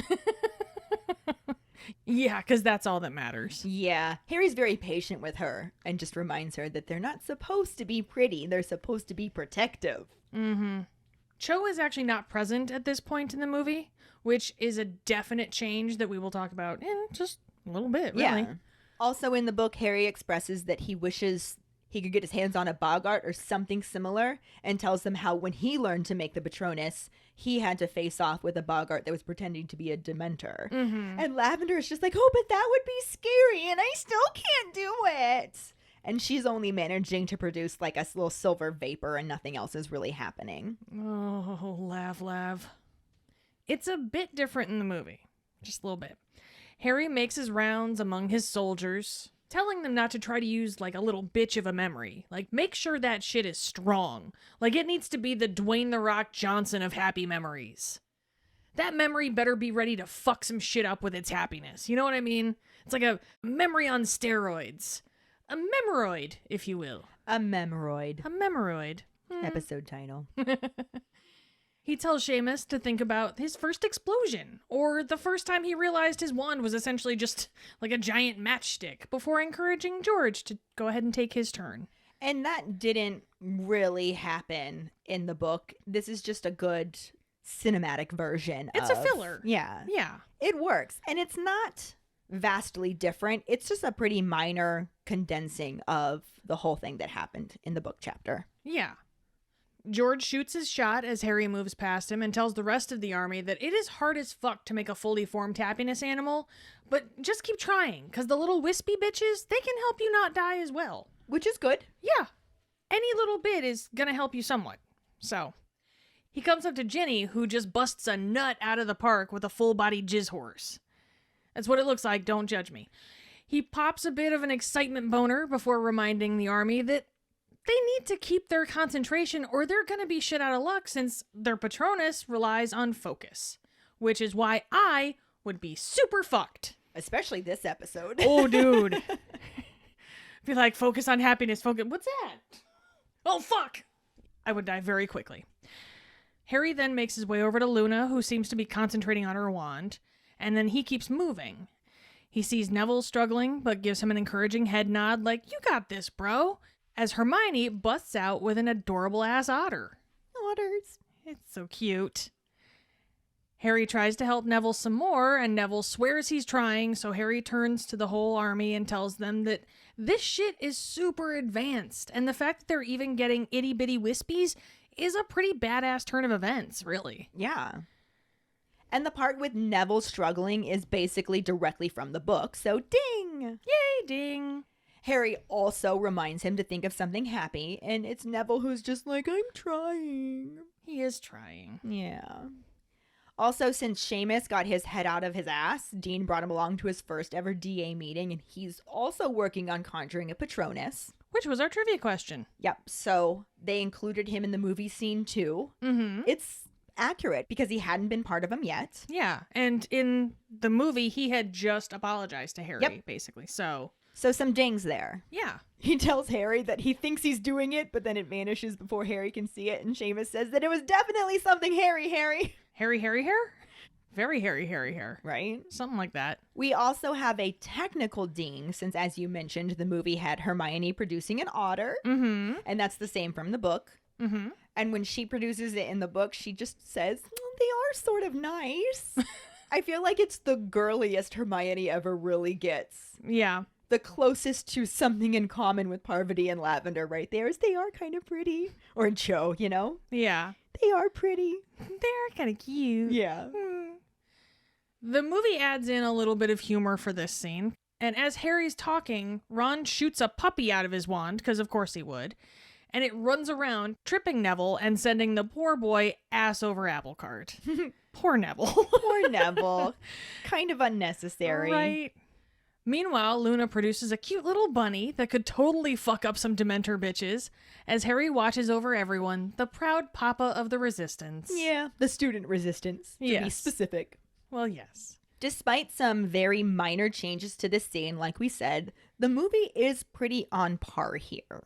Yeah, because that's all that matters. Yeah. Harry's very patient with her and just reminds her that they're not supposed to be pretty. They're supposed to be protective. Mm-hmm. Cho is actually not present at this point in the movie, which is a definite change that we will talk about in just a little bit, really. Yeah. Also in the book, Harry expresses that he wishes he could get his hands on a Boggart or something similar and tells them how when he learned to make the Patronus, he had to face off with a Boggart that was pretending to be a Dementor. Mm-hmm. And Lavender is just like, oh, but that would be scary and I still can't do it. And she's only managing to produce like a little silver vapor and nothing else is really happening. Oh, Lav. It's a bit different in the movie. Just a little bit. Harry makes his rounds among his soldiers, telling them not to try to use like a little bitch of a memory. Like, make sure that shit is strong. Like, it needs to be the Dwayne "The Rock" Johnson of happy memories. That memory better be ready to fuck some shit up with its happiness. You know what I mean? It's like a memory on steroids. A Memoroid, if you will. A Memoroid. A Memoroid. Episode title. He tells Seamus to think about his first explosion, or the first time he realized his wand was essentially just like a giant matchstick, before encouraging George to go ahead and take his turn. And that didn't really happen in the book. This is just a good cinematic version. It's a filler. Yeah. Yeah. It works. And it's not vastly different. It's just a pretty minor condensing of the whole thing that happened in the book chapter. Yeah. George shoots his shot as Harry moves past him and tells the rest of the army that it is hard as fuck to make a fully formed happiness animal, but just keep trying, because the little wispy bitches, they can help you not die as well. Which is good. Yeah. Any little bit is gonna help you somewhat. So, he comes up to Ginny, who just busts a nut out of the park with a full-body jizz horse. That's what it looks like, don't judge me. He pops a bit of an excitement boner before reminding the army that they need to keep their concentration or they're going to be shit out of luck since their Patronus relies on focus, which is why I would be super fucked. Especially this episode. Oh, dude. Be like, focus on happiness, focus. What's that? Oh, fuck. I would die very quickly. Harry then makes his way over to Luna, who seems to be concentrating on her wand, and then he keeps moving. He sees Neville struggling, but gives him an encouraging head nod like, you got this, bro, as Hermione busts out with an adorable-ass otter. Otters. It's so cute. Harry tries to help Neville some more, and Neville swears he's trying, so Harry turns to the whole army and tells them that this shit is super advanced, and the fact that they're even getting itty-bitty wispies is a pretty badass turn of events, really. Yeah. And the part with Neville struggling is basically directly from the book, so ding! Yay, ding! Harry also reminds him to think of something happy, and it's Neville who's just like, I'm trying. He is trying. Yeah. Also, since Seamus got his head out of his ass, Dean brought him along to his first ever DA meeting, and he's also working on conjuring a Patronus. Which was our trivia question. Yep, so they included him in the movie scene too. Mm-hmm. It's accurate because he hadn't been part of them yet. Yeah, and in the movie, he had just apologized to Harry, basically, so some dings there. Yeah. He tells Harry that he thinks he's doing it, but then it vanishes before Harry can see it, and Seamus says that it was definitely something Harry. Harry hair? Very Harry hair. Right? Something like that. We also have a technical ding, since as you mentioned, the movie had Hermione producing an otter, Mm-hmm. and that's the same from the book. Mm-hmm. And when she produces it in the book, she just says, they are sort of nice. I feel like it's the girliest Hermione ever really gets. Yeah. The closest to something in common with Parvati and Lavender right there is they are kind of pretty. Or Cho, you know? Yeah. They are pretty. They're kind of cute. Yeah. The movie adds in a little bit of humor for this scene. And as Harry's talking, Ron shoots a puppy out of his wand, because of course he would. And it runs around, tripping Neville and sending the poor boy ass over apple cart. Poor Neville. Poor Neville. Kind of unnecessary. Right. Meanwhile, Luna produces a cute little bunny that could totally fuck up some Dementor bitches as Harry watches over everyone, the proud papa of the resistance. Yeah, the student resistance, to be specific. Well, yes. Despite some very minor changes to this scene, like we said, the movie is pretty on par here.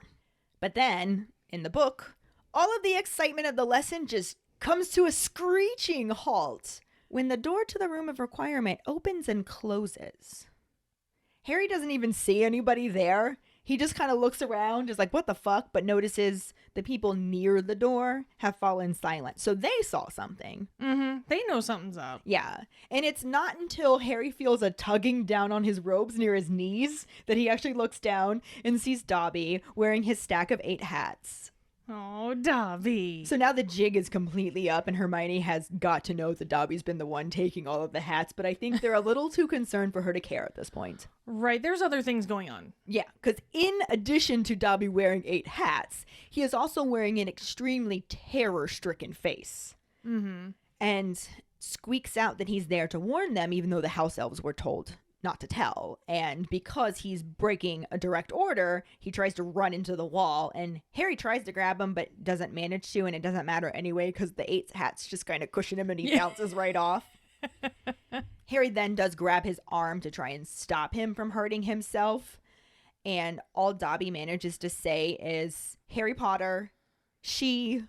But then, in the book, all of the excitement of the lesson just comes to a screeching halt when the door to the room of requirement opens and closes. Harry doesn't even see anybody there. He just kind of looks around, is like, what the fuck? But notices the people near the door have fallen silent. So they saw something. Mm-hmm. They know something's up. Yeah. And it's not until Harry feels a tugging down on his robes near his knees that he actually looks down and sees Dobby wearing his stack of 8 hats. Oh, Dobby. So now the jig is completely up and Hermione has got to know that Dobby's been the one taking all of the hats, but I think they're a little too concerned for her to care at this point. Right, there's other things going on. Yeah, because in addition to Dobby wearing 8 hats, he is also wearing an extremely terror-stricken face. Mm-hmm. And squeaks out that he's there to warn them, even though the house elves were told not to tell. And because he's breaking a direct order, he tries to run into the wall, and Harry tries to grab him but doesn't manage to, and it doesn't matter anyway because the 8 hats just kind of cushion him and he bounces right off. Harry then does grab his arm to try and stop him from hurting himself, and all Dobby manages to say is, Harry Potter, she,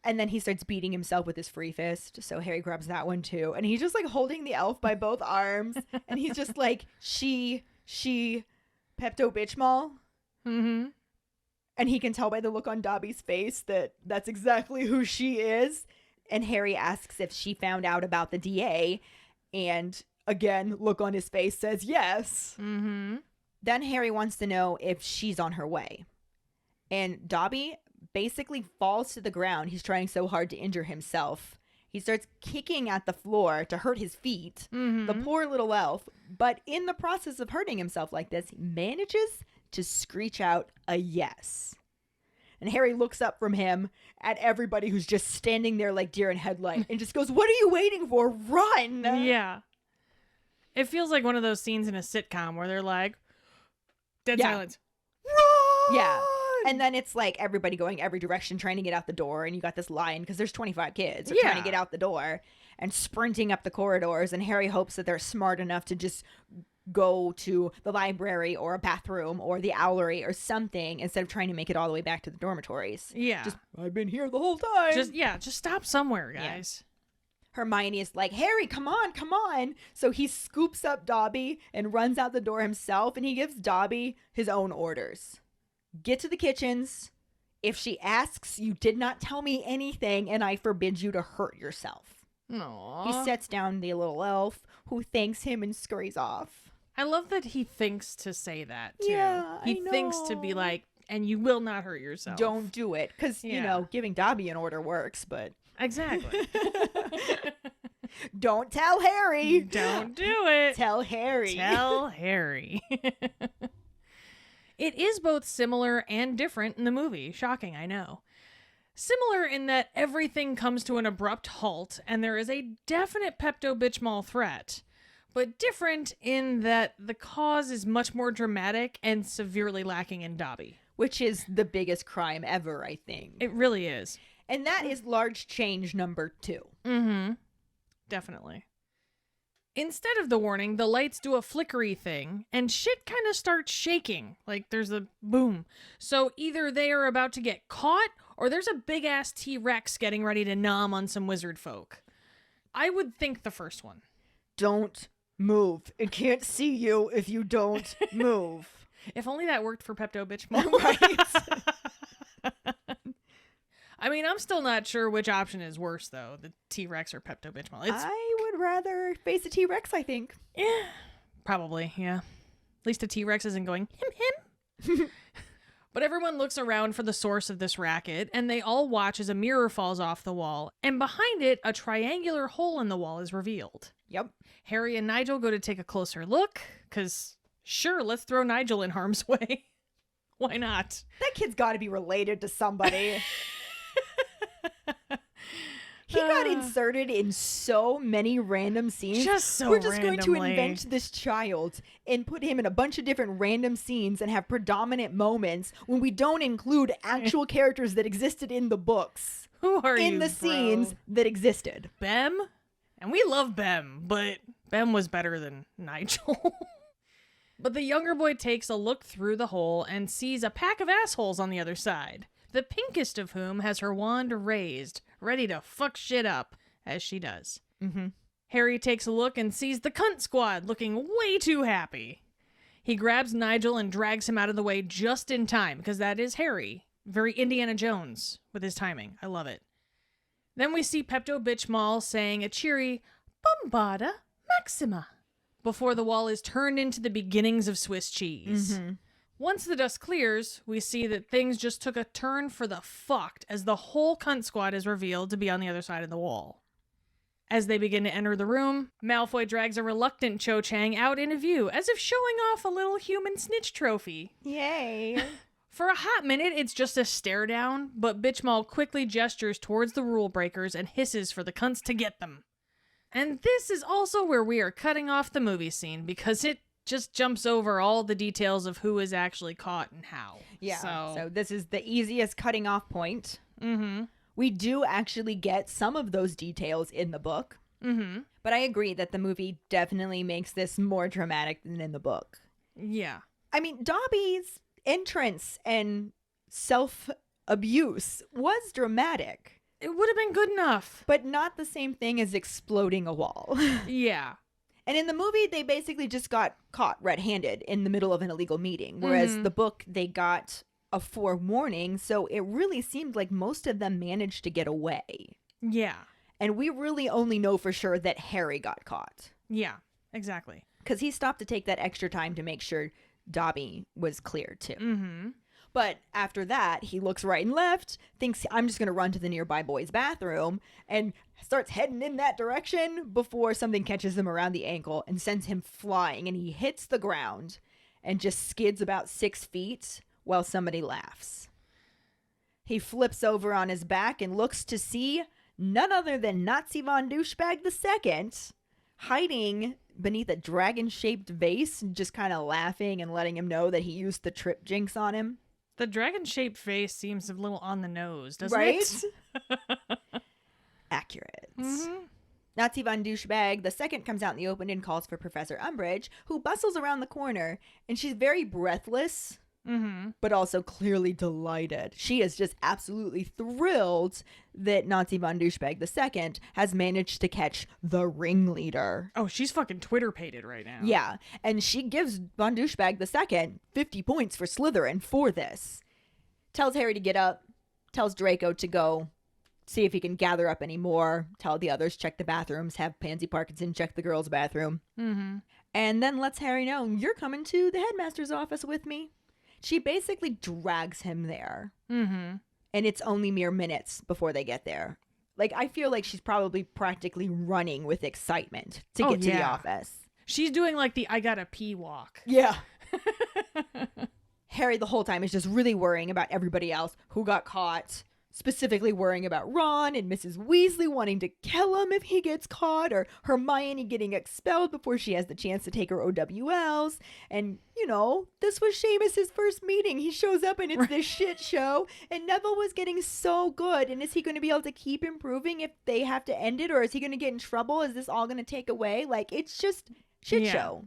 and then he starts beating himself with his free fist. So Harry grabs that one too. And he's just like holding the elf by both arms. And he's just like, she, Pepto-Bitchmal. Mm-hmm. And he can tell by the look on Dobby's face that that's exactly who she is. And Harry asks if she found out about the DA. And again, look on his face says yes. Mm-hmm. Then Harry wants to know if she's on her way. And Dobby basically falls to the ground. He's trying so hard to injure himself. He starts kicking at the floor to hurt his feet. The poor little elf. But in the process of hurting himself like this, he manages to screech out a yes. And Harry looks up from him at everybody who's just standing there like deer in headlight and just goes, "What are you waiting for? Run!" Yeah. It feels like one of those scenes in a sitcom where they're like, dead silence. Run! Yeah. And then it's like everybody going every direction trying to get out the door. And you got this line because there's 25 kids trying to get out the door and sprinting up the corridors. And Harry hopes that they're smart enough to just go to the library or a bathroom or the owlery or something instead of trying to make it all the way back to the dormitories. Yeah. Just, I've been here the whole time. Just stop somewhere, guys. Hermione is like, "Harry, come on, come on." So he scoops up Dobby and runs out the door himself, and he gives Dobby his own orders. Get to the kitchens. If she asks, you did not tell me anything, and I forbid you to hurt yourself. Aww. He sets down the little elf, who thanks him and scurries off. I love that he thinks to say that, too. Yeah, he I thinks to be know. like, and you will not hurt yourself. Don't do it. Because, you know, giving Dobby an order works, but... Exactly. Don't tell Harry. Don't do it. Tell Harry. Tell Harry. It is both similar and different in the movie. Shocking, I know. Similar in that everything comes to an abrupt halt and there is a definite Pepto-Bismol threat. But different in that the cause is much more dramatic and severely lacking in Dobby. Which is the biggest crime ever, I think. It really is. And that is large change number 2. Mm-hmm. Definitely. Instead of the warning, the lights do a flickery thing, and shit kind of starts shaking. Like, there's a boom. So either they are about to get caught, or there's a big-ass T-Rex getting ready to nom on some wizard folk. I would think the first one. Don't move. It can't see you if you don't move. If only that worked for Pepto-Bismol. Right? I mean, I'm still not sure which option is worse, though, the T-Rex or Pepto-Bismol. I would rather face a T-Rex, I think. Yeah, probably, yeah. At least a T-Rex isn't going, him. But everyone looks around for the source of this racket, and they all watch as a mirror falls off the wall, and behind it, a triangular hole in the wall is revealed. Yep. Harry and Nigel go to take a closer look, because, sure, let's throw Nigel in harm's way. Why not? That kid's got to be related to somebody. He got inserted in so many random scenes. Just so We're just going to randomly. invent this child and put him in a bunch of different random scenes and have predominant moments when we don't include actual characters that existed in the books. Who are you, in the scenes that existed. Bem? And we love Bem, but Bem was better than Nigel. But the younger boy takes a look through the hole and sees a pack of assholes on the other side, the pinkest of whom has her wand raised, ready to fuck shit up, as she does. Mm-hmm. Harry takes a look and sees the cunt squad looking way too happy. He grabs Nigel and drags him out of the way just in time, because that is Harry. Very Indiana Jones with his timing. I love it. Then we see Pepto-Bismol saying a cheery, Bombada Maxima, before the wall is turned into the beginnings of Swiss cheese. Mm-hmm. Once the dust clears, we see that things just took a turn for the fucked as the whole cunt squad is revealed to be on the other side of the wall. As they begin to enter the room, Malfoy drags a reluctant Cho Chang out into view, as if showing off a little human snitch trophy. Yay. For a hot minute, it's just a stare down, but Bitchmal quickly gestures towards the rule breakers and hisses for the cunts to get them. And this is also where we are cutting off the movie scene, because it just jumps over all the details of who is actually caught and how. Yeah. So So this is the easiest cutting off point. Mm-hmm. We do actually get some of those details in the book. Mm-hmm. But I agree that the movie definitely makes this more dramatic than in the book. Yeah. I mean, Dobby's entrance and self-abuse was dramatic, It would have been good enough. but not the same thing as exploding a wall. Yeah. And in the movie, they basically just got caught red-handed in the middle of an illegal meeting, whereas the book, they got a forewarning, so it really seemed like most of them managed to get away. Yeah. And we really only know for sure that Harry got caught, Yeah. Exactly. because he stopped to take that extra time to make sure Dobby was cleared too. Mm-hmm. But after that, he looks right and left, thinks I'm just going to run to the nearby boy's bathroom, and starts heading in that direction before something catches him around the ankle and sends him flying, and he hits the ground and just skids about 6 feet while somebody laughs. He flips over on his back and looks to see none other than Nazi von Douchebag II hiding beneath a dragon-shaped vase, just kind of laughing and letting him know that he used the trip jinx on him. The dragon-shaped face seems a little on the nose, doesn't it? Right? Accurate. Mm-hmm. Nazi von Douchebag II comes out in the open and calls for Professor Umbridge, who bustles around the corner, and she's very breathless, but also clearly delighted. She is just absolutely thrilled that Nazi von Douchebag II has managed to catch the ringleader. Oh, she's fucking Twitter-pated right now. Yeah, and she gives von Douchebag II 50 points for Slytherin for this. Tells Harry to get up, tells Draco to go see if he can gather up any more, tell the others check the bathrooms, have Pansy Parkinson check the girls' bathroom. And then lets Harry know, you're coming to the headmaster's office with me. She basically drags him there. And it's only mere minutes before they get there. Like, I feel like she's probably practically running with excitement to get to the office. She's doing like the I gotta pee walk. Yeah. Harry the whole time is just really worrying about everybody else who got caught. Specifically worrying about Ron and Mrs. Weasley wanting to kill him if he gets caught, or Hermione getting expelled before she has the chance to take her OWLs. And, you know, this was Seamus's first meeting. He shows up and it's this shit show, and Neville was getting so good. And is he going to be able to keep improving if they have to end it, or is he going to get in trouble? Is this all going to take away? Like, it's just shit show.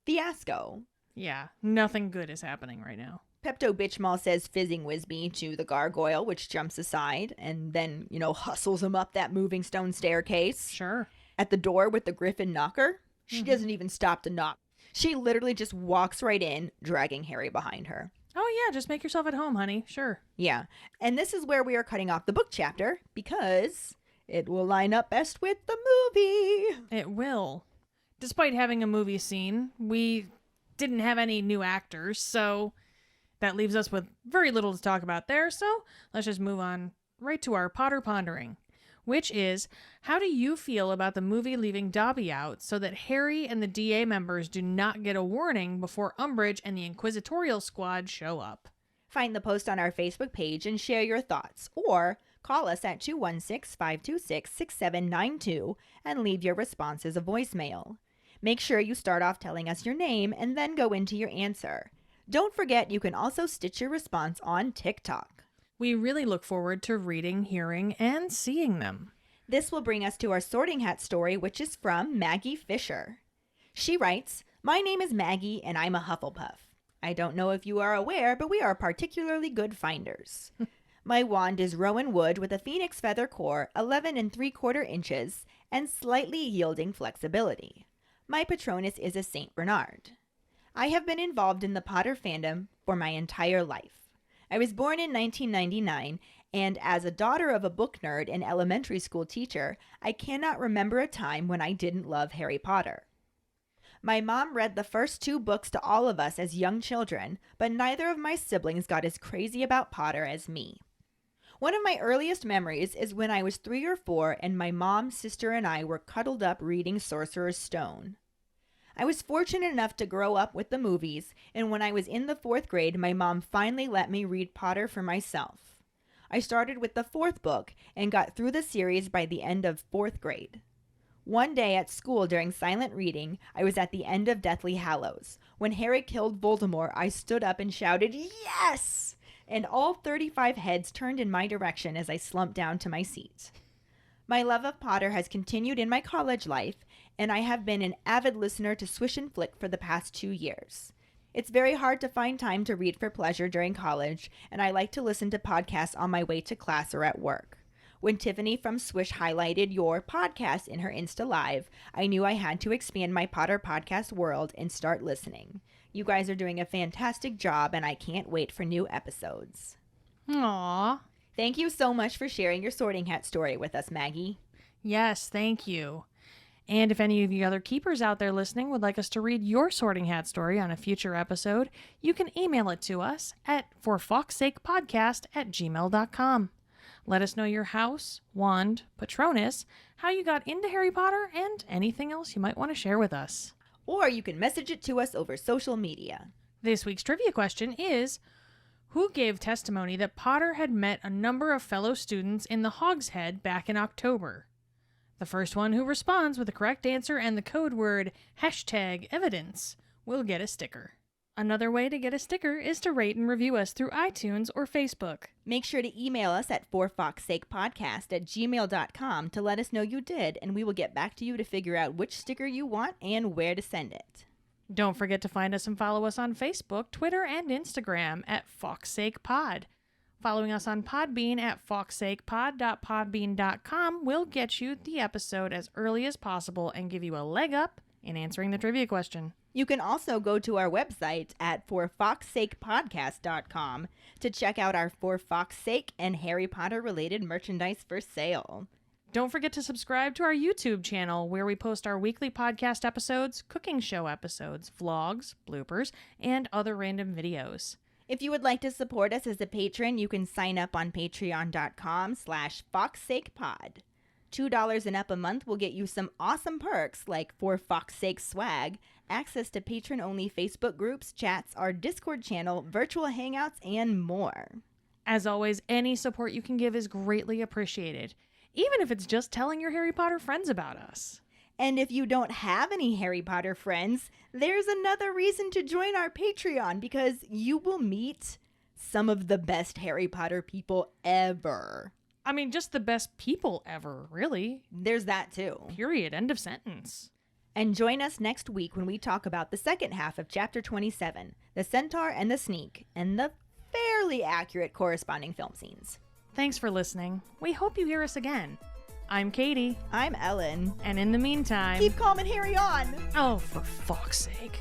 Fiasco. Yeah, nothing good is happening right now. Pepto-Bitchmal says fizzing Wisby to the gargoyle, which jumps aside and then, you know, hustles him up that moving stone staircase. Sure. At the door with the griffin knocker, she doesn't even stop to knock. She literally just walks right in, dragging Harry behind her. Oh, yeah, just make yourself at home, honey. Sure. Yeah. And this is where we are cutting off the book chapter because it will line up best with the movie. It will. Despite having a movie scene, we didn't have any new actors, so that leaves us with very little to talk about there, so let's just move on right to our Potter Pondering, which is, how do you feel about the movie leaving Dobby out so that Harry and the DA members do not get a warning before Umbridge and the Inquisitorial Squad show up? Find the post on our Facebook page and share your thoughts, or call us at 216-526-6792 and leave your response as a voicemail. Make sure you start off telling us your name and then go into your answer. Don't forget, you can also stitch your response on TikTok. We really look forward to reading, hearing, and seeing them. This will bring us to our Sorting Hat story, which is from Maggie Fisher. She writes, "My name is Maggie, and I'm a Hufflepuff. I don't know if you are aware, but we are particularly good finders. My wand is rowan wood with a phoenix feather core, 11 3/4 inches, and slightly yielding flexibility. My Patronus is a Saint Bernard. I have been involved in the Potter fandom for my entire life. I was born in 1999, and as a daughter of a book nerd and elementary school teacher, I cannot remember a time when I didn't love Harry Potter. My mom read the first 2 books to all of us as young children, but neither of my siblings got as crazy about Potter as me. One of my earliest memories is when I was 3 or 4 and my mom, sister, and I were cuddled up reading Sorcerer's Stone. I was fortunate enough to grow up with the movies, and when I was in the 4th grade, my mom finally let me read Potter for myself. I started with the 4th book and got through the series by the end of 4th grade. One day at school during silent reading, I was at the end of Deathly Hallows. When Harry killed Voldemort, I stood up and shouted, "Yes!" And all 35 heads turned in my direction as I slumped down to my seat. My love of Potter has continued in my college life, and I have been an avid listener to Swish and Flick for the past 2 years. It's very hard to find time to read for pleasure during college, and I like to listen to podcasts on my way to class or at work. When Tiffany from Swish highlighted your podcast in her Insta Live, I knew I had to expand my Potter podcast world and start listening. You guys are doing a fantastic job, and I can't wait for new episodes. Aww. Thank you so much for sharing your Sorting Hat story with us, Maggie. Yes, thank you. And if any of you other keepers out there listening would like us to read your Sorting Hat story on a future episode, you can email it to us at forfawkesakepodcast@gmail.com. Let us know your house, wand, Patronus, how you got into Harry Potter, and anything else you might want to share with us. Or you can message it to us over social media. This week's trivia question is, who gave testimony that Potter had met a number of fellow students in the Hogshead back in October? The first one who responds with the correct answer and the code word #evidence will get a sticker. Another way to get a sticker is to rate and review us through iTunes or Facebook. Make sure to email us at forfawkesakepodcast@gmail.com to let us know you did, and we will get back to you to figure out which sticker you want and where to send it. Don't forget to find us and follow us on Facebook, Twitter, and Instagram at FawkesSakePod. Following us on Podbean at fawkesakepod.podbean.com will get you the episode as early as possible and give you a leg up in answering the trivia question. You can also go to our website at forfawkesakepodcast.com to check out our For Fawkes Sake and Harry Potter related merchandise for sale. Don't forget to subscribe to our YouTube channel where we post our weekly podcast episodes, cooking show episodes, vlogs, bloopers, and other random videos. If you would like to support us as a patron, you can sign up on patreon.com/FawkesSakePod. $2 and up a month will get you some awesome perks like For Fawkes Sake swag, access to patron-only Facebook groups, chats, our Discord channel, virtual hangouts, and more. As always, any support you can give is greatly appreciated, even if it's just telling your Harry Potter friends about us. And if you don't have any Harry Potter friends, there's another reason to join our Patreon, because you will meet some of the best Harry Potter people ever. I mean, just the best people ever, really. There's that too. Period. End of sentence. And join us next week when we talk about the second half of Chapter 27, the Centaur and the Sneak, and the fairly accurate corresponding film scenes. Thanks for listening. We hope you hear us again. I'm Katie. I'm Ellen. And in the meantime... keep calm and Harry on! Oh, for fuck's sake.